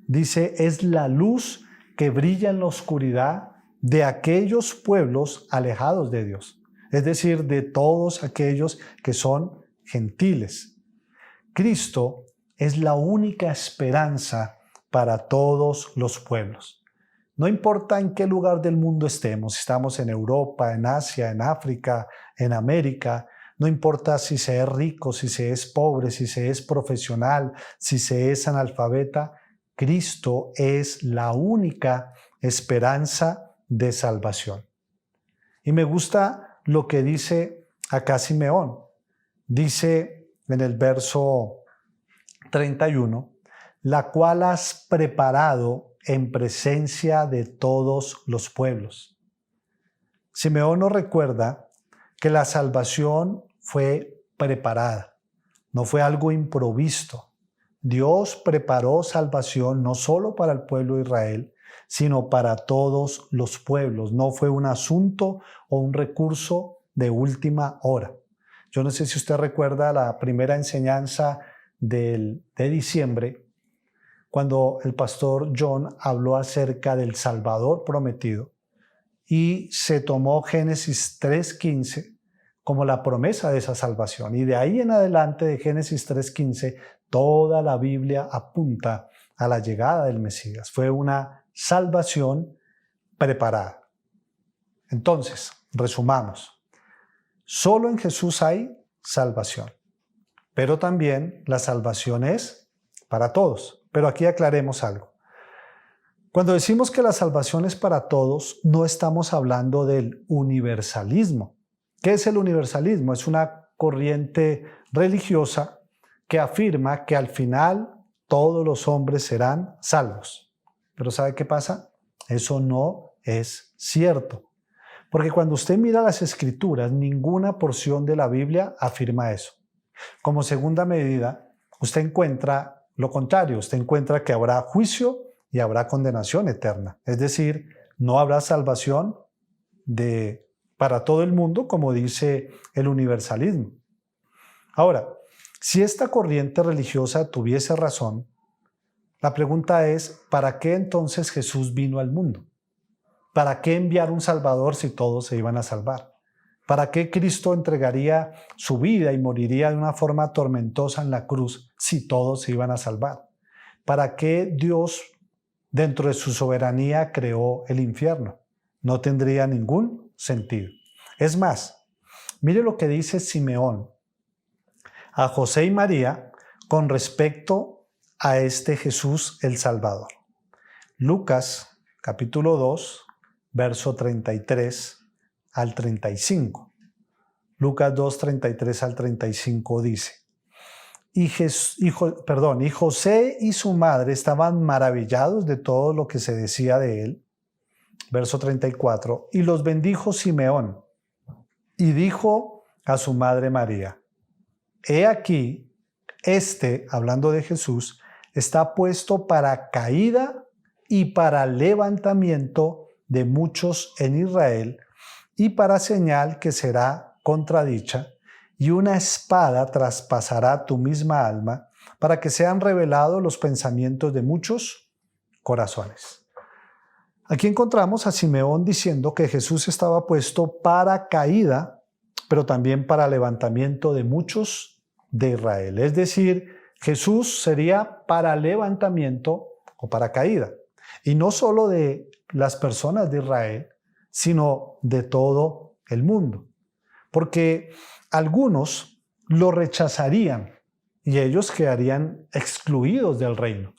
B: dice, es la luz que brilla en la oscuridad de aquellos pueblos alejados de Dios. Es decir, de todos aquellos que son gentiles. Cristo es la única esperanza para todos los pueblos. No importa en qué lugar del mundo estemos, si estamos en Europa, en Asia, en África, en América, no importa si se es rico, si se es pobre, si se es profesional, si se es analfabeta, Cristo es la única esperanza de salvación. Y me gusta lo que dice acá Simeón. Dice en el verso 31, la cual has preparado en presencia de todos los pueblos. Simeón nos recuerda que la salvación fue preparada, no fue algo improvisto. Dios preparó salvación no solo para el pueblo de Israel, sino para todos los pueblos. No fue un asunto o un recurso de última hora. Yo no sé si usted recuerda la primera enseñanza de diciembre, cuando el pastor John habló acerca del Salvador prometido y se tomó Génesis 3:15 como la promesa de esa salvación. Y de ahí en adelante, de Génesis 3:15, toda la Biblia apunta a la llegada del Mesías. Fue una salvación preparada. Entonces, resumamos. Solo en Jesús hay salvación, pero también la salvación es para todos. Pero aquí aclaremos algo. Cuando decimos que la salvación es para todos, no estamos hablando del universalismo. ¿Qué es el universalismo? Es una corriente religiosa que afirma que al final todos los hombres serán salvos. Pero ¿sabe qué pasa? Eso no es cierto. Porque cuando usted mira las Escrituras, ninguna porción de la Biblia afirma eso. Como segunda medida, usted encuentra lo contrario. Usted encuentra que habrá juicio y habrá condenación eterna. Es decir, no habrá salvación para todo el mundo, como dice el universalismo. Ahora, si esta corriente religiosa tuviese razón, la pregunta es, ¿para qué entonces Jesús vino al mundo? ¿Para qué enviar un Salvador si todos se iban a salvar? ¿Para qué Cristo entregaría su vida y moriría de una forma tormentosa en la cruz si todos se iban a salvar? ¿Para qué Dios, dentro de su soberanía, creó el infierno? No tendría ningún sentido. Es más, mire lo que dice Simeón a José y María con respecto a este Jesús el Salvador. Lucas capítulo 2, verso 33 al 35. Lucas 2, 33 al 35 dice, y José y su madre estaban maravillados de todo lo que se decía de él. Verso 34, y los bendijo Simeón, y dijo a su madre María, he aquí, hablando de Jesús, está puesto para caída y para levantamiento de muchos en Israel, y para señal que será contradicha, y una espada traspasará tu misma alma, para que sean revelados los pensamientos de muchos corazones. Aquí encontramos a Simeón diciendo que Jesús estaba puesto para caída, pero también para levantamiento de muchos de Israel. Es decir, Jesús sería para levantamiento o para caída. Y no solo de las personas de Israel, sino de todo el mundo. Porque algunos lo rechazarían y ellos quedarían excluidos del reino.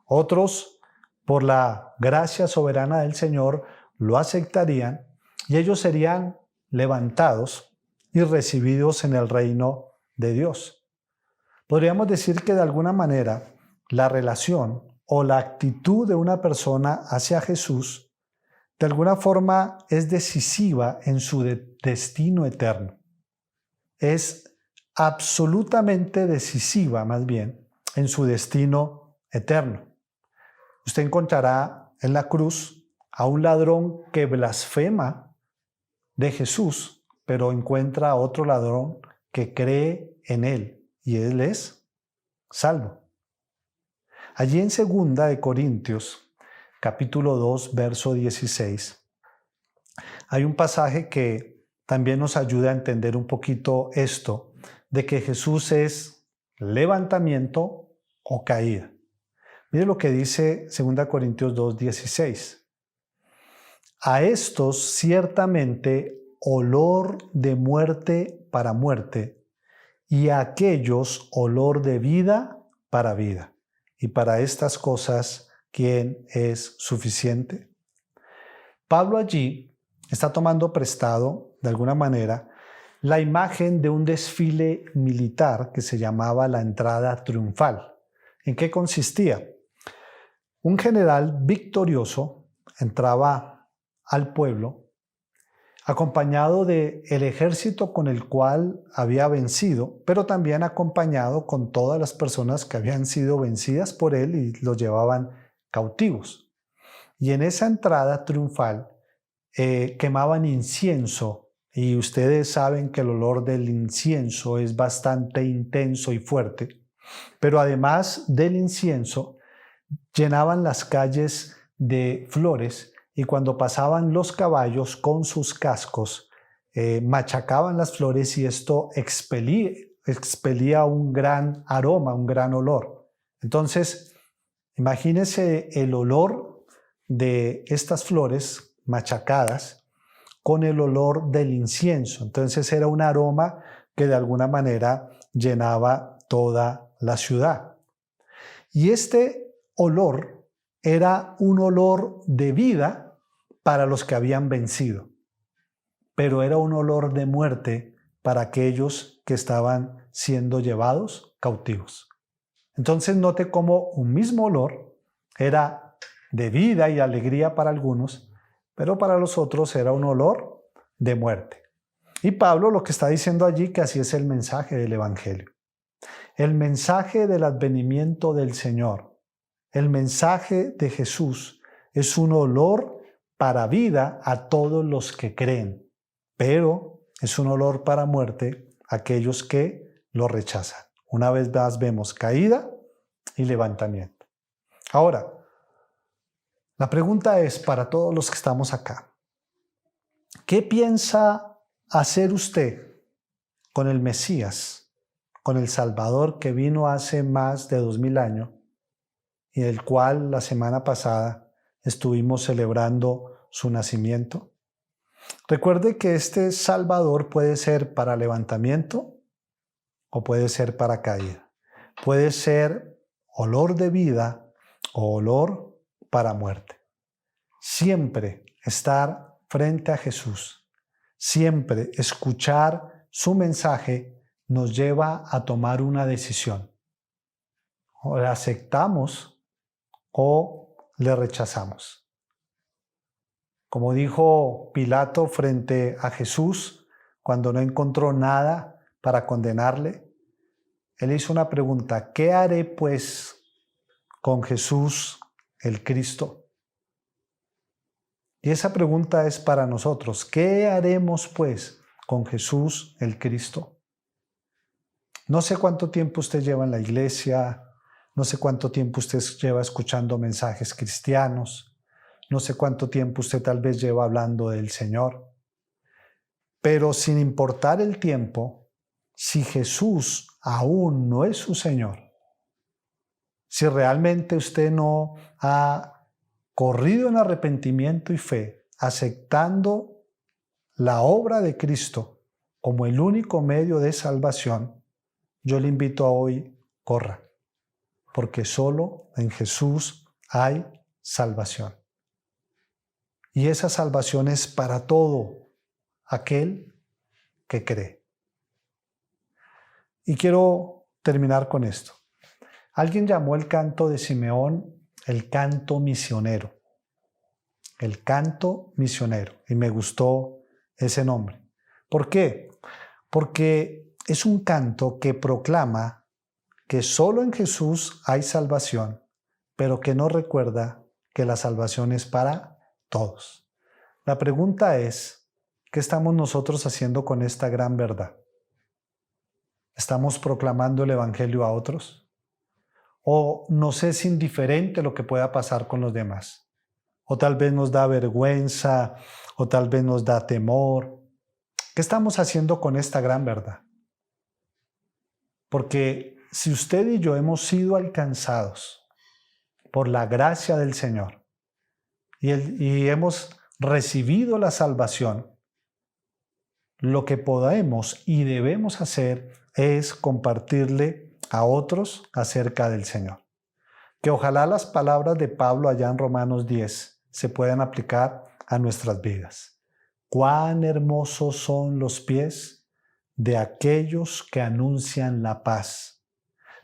B: Otros, por la gracia soberana del Señor, lo aceptarían y ellos serían levantados y recibidos en el reino de Dios. Podríamos decir que de alguna manera la relación o la actitud de una persona hacia Jesús de alguna forma es decisiva en su destino eterno. Es absolutamente decisiva, más bien, en su destino eterno. Usted encontrará en la cruz a un ladrón que blasfema de Jesús, pero encuentra a otro ladrón que cree en él y él es salvo. Allí en 2 de Corintios, capítulo 2, verso 16, hay un pasaje que también nos ayuda a entender un poquito esto, de que Jesús es levantamiento o caída. Mire lo que dice 2 Corintios 2, 16. A estos ciertamente olor de muerte para muerte, y a aquellos olor de vida para vida. Y para estas cosas, ¿quién es suficiente? Pablo allí está tomando prestado, de alguna manera, la imagen de un desfile militar que se llamaba la entrada triunfal. ¿En qué consistía? Un general victorioso entraba al pueblo acompañado del ejército con el cual había vencido, pero también acompañado con todas las personas que habían sido vencidas por él y los llevaban cautivos. Y en esa entrada triunfal quemaban incienso, y ustedes saben que el olor del incienso es bastante intenso y fuerte, pero además del incienso llenaban las calles de flores, y cuando pasaban los caballos con sus cascos, machacaban las flores y esto expelía un gran aroma, un gran olor. Entonces, imagínense el olor de estas flores machacadas con el olor del incienso. Entonces era un aroma que de alguna manera llenaba toda la ciudad. Y este olor era un olor de vida para los que habían vencido, pero era un olor de muerte para aquellos que estaban siendo llevados cautivos. Entonces note cómo un mismo olor era de vida y alegría para algunos, pero para los otros era un olor de muerte. Y Pablo lo que está diciendo allí, que así es el mensaje del Evangelio. El mensaje del advenimiento del Señor, el mensaje de Jesús es un olor para vida a todos los que creen, pero es un olor para muerte a aquellos que lo rechazan. Una vez más vemos caída y levantamiento. Ahora, la pregunta es para todos los que estamos acá, ¿qué piensa hacer usted con el Mesías, con el Salvador que vino hace más de 2000 años y del cual la semana pasada estuvimos celebrando su nacimiento? Recuerde que este Salvador puede ser para levantamiento o puede ser para caída. Puede ser olor de vida o olor para muerte. Siempre estar frente a Jesús, siempre escuchar su mensaje nos lleva a tomar una decisión. O le aceptamos o le rechazamos. Como dijo Pilato frente a Jesús cuando no encontró nada para condenarle, él hizo una pregunta: ¿qué haré pues con Jesús el Cristo? Y esa pregunta es para nosotros: ¿qué haremos pues con Jesús el Cristo? No sé cuánto tiempo usted lleva en la iglesia, no sé cuánto tiempo usted lleva escuchando mensajes cristianos, No sé cuánto tiempo usted tal vez lleva hablando del Señor. Pero sin importar el tiempo, si Jesús aún no es su Señor, si realmente usted no ha corrido en arrepentimiento y fe, aceptando la obra de Cristo como el único medio de salvación, yo le invito a hoy, corra, porque solo en Jesús hay salvación. Y esa salvación es para todo aquel que cree. Y quiero terminar con esto. Alguien llamó el canto de Simeón el canto misionero. El canto misionero. Y me gustó ese nombre. ¿Por qué? Porque es un canto que proclama que solo en Jesús hay salvación, pero que no recuerda que la salvación es para todos. La pregunta es, ¿qué estamos nosotros haciendo con esta gran verdad? ¿Estamos proclamando el Evangelio a otros? ¿O nos es indiferente lo que pueda pasar con los demás? ¿O tal vez nos da vergüenza? ¿O tal vez nos da temor? ¿Qué estamos haciendo con esta gran verdad? Porque si usted y yo hemos sido alcanzados por la gracia del Señor y hemos recibido la salvación, lo que podemos y debemos hacer es compartirle a otros acerca del Señor. Que ojalá las palabras de Pablo allá en Romanos 10 se puedan aplicar a nuestras vidas. Cuán hermosos son los pies de aquellos que anuncian la paz,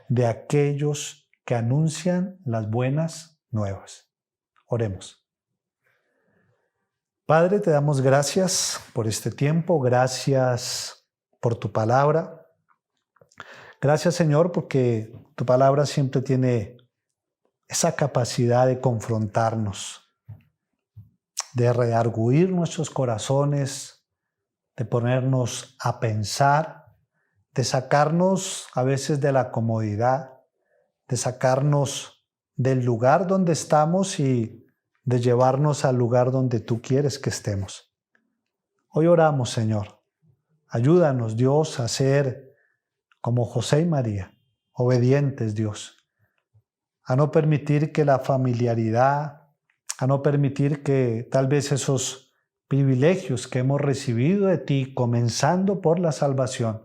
B: de aquellos que anuncian las buenas nuevas. Oremos. Padre, te damos gracias por este tiempo, gracias por tu palabra. Gracias, Señor, porque tu palabra siempre tiene esa capacidad de confrontarnos, de redarguir nuestros corazones, de ponernos a pensar, de sacarnos a veces de la comodidad, de sacarnos del lugar donde estamos y de llevarnos al lugar donde tú quieres que estemos. Hoy oramos, Señor. Ayúdanos, Dios, a ser como José y María, obedientes, Dios, a no permitir que la familiaridad, a no permitir que tal vez esos privilegios que hemos recibido de ti, comenzando por la salvación,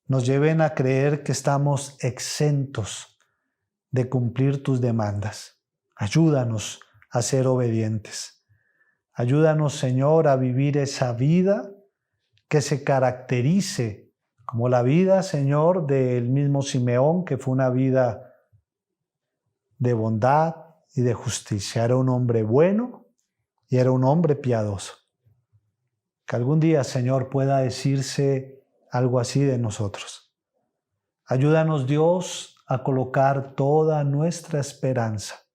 B: nos lleven a creer que estamos exentos de cumplir tus demandas. Ayúdanos a ser obedientes. Ayúdanos, Señor, a vivir esa vida que se caracterice como la vida, Señor, del mismo Simeón, que fue una vida de bondad y de justicia. Era un hombre bueno y era un hombre piadoso. Que algún día, Señor, pueda decirse algo así de nosotros. Ayúdanos, Dios, a colocar toda nuestra esperanza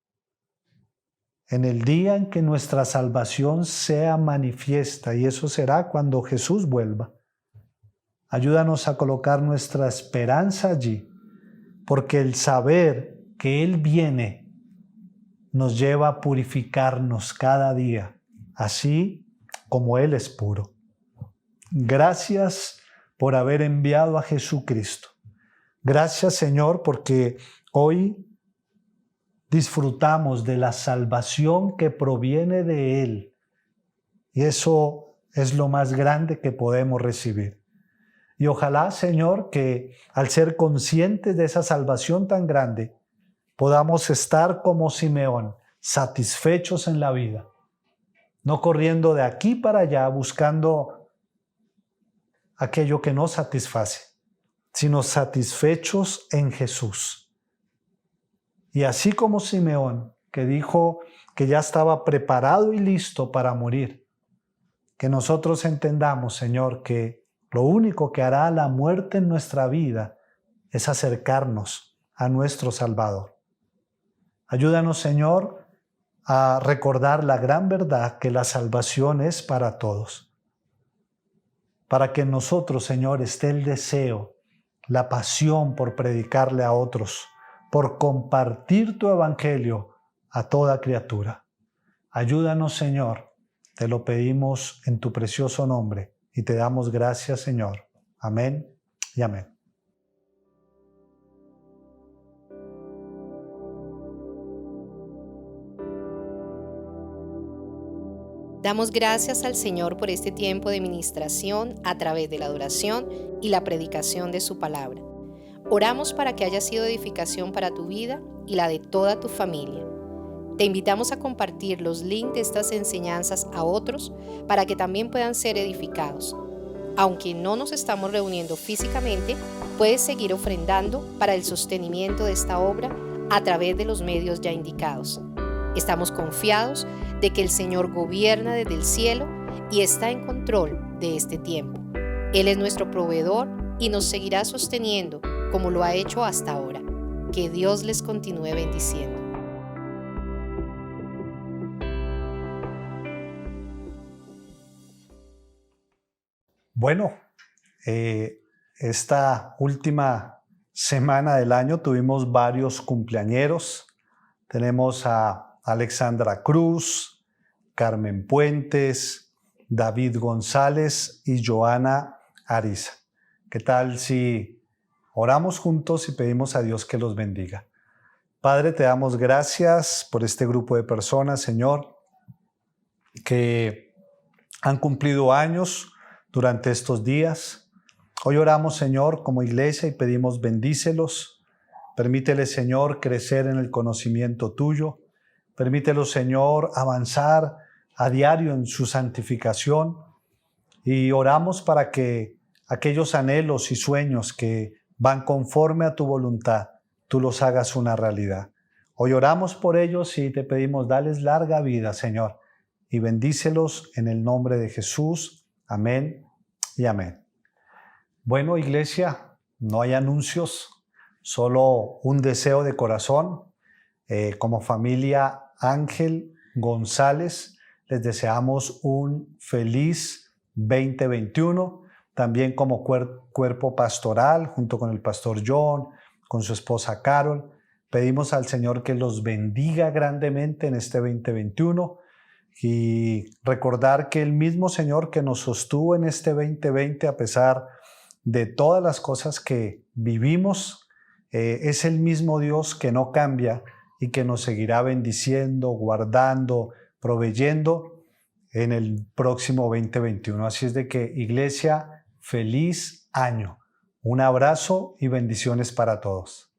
B: en el día en que nuestra salvación sea manifiesta, y eso será cuando Jesús vuelva. Ayúdanos a colocar nuestra esperanza allí, porque el saber que Él viene nos lleva a purificarnos cada día, así como Él es puro. Gracias por haber enviado a Jesucristo. Gracias, Señor, porque hoy disfrutamos de la salvación que proviene de Él. Y eso es lo más grande que podemos recibir. Y ojalá, Señor, que al ser conscientes de esa salvación tan grande, podamos estar como Simeón, satisfechos en la vida, no corriendo de aquí para allá buscando aquello que nos satisface, sino satisfechos en Jesús. Y así como Simeón, que dijo que ya estaba preparado y listo para morir, que nosotros entendamos, Señor, que lo único que hará la muerte en nuestra vida es acercarnos a nuestro Salvador. Ayúdanos, Señor, a recordar la gran verdad que la salvación es para todos. Para que en nosotros, Señor, esté el deseo, la pasión por predicarle a otros, por compartir tu evangelio a toda criatura. Ayúdanos, Señor. Te lo pedimos en tu precioso nombre y te damos gracias, Señor. Amén y amén.
D: Damos gracias al Señor por este tiempo de ministración a través de la adoración y la predicación de su palabra. Oramos para que haya sido edificación para tu vida y la de toda tu familia. Te invitamos a compartir los links de estas enseñanzas a otros para que también puedan ser edificados. Aunque no nos estamos reuniendo físicamente, puedes seguir ofrendando para el sostenimiento de esta obra a través de los medios ya indicados. Estamos confiados de que el Señor gobierna desde el cielo y está en control de este tiempo. Él es nuestro proveedor y nos seguirá sosteniendo como lo ha hecho hasta ahora. Que Dios les continúe bendiciendo.
B: Bueno, esta última semana del año tuvimos varios cumpleañeros. Tenemos a Alexandra Cruz, Carmen Puentes, David González y Joana Ariza. ¿Qué tal si oramos juntos y pedimos a Dios que los bendiga? Padre, te damos gracias por este grupo de personas, Señor, que han cumplido años durante estos días. Hoy oramos, Señor, como iglesia y pedimos bendícelos. Permítele, Señor, crecer en el conocimiento tuyo. Permítelo, Señor, avanzar a diario en su santificación. Y oramos para que aquellos anhelos y sueños que van conforme a tu voluntad, tú los hagas una realidad. Hoy oramos por ellos y te pedimos, dales larga vida, Señor, y bendícelos en el nombre de Jesús. Amén y amén. Bueno, iglesia, no hay anuncios, solo un deseo de corazón. Como familia Ángel González, les deseamos un feliz 2021. También como cuerpo pastoral, junto con el pastor John, con su esposa Carol, pedimos al Señor que los bendiga grandemente en este 2021 y recordar que el mismo Señor que nos sostuvo en este 2020 a pesar de todas las cosas que vivimos, es el mismo Dios que no cambia y que nos seguirá bendiciendo, guardando, proveyendo en el próximo 2021. Así es de que, iglesia, feliz año. Un abrazo y bendiciones para todos.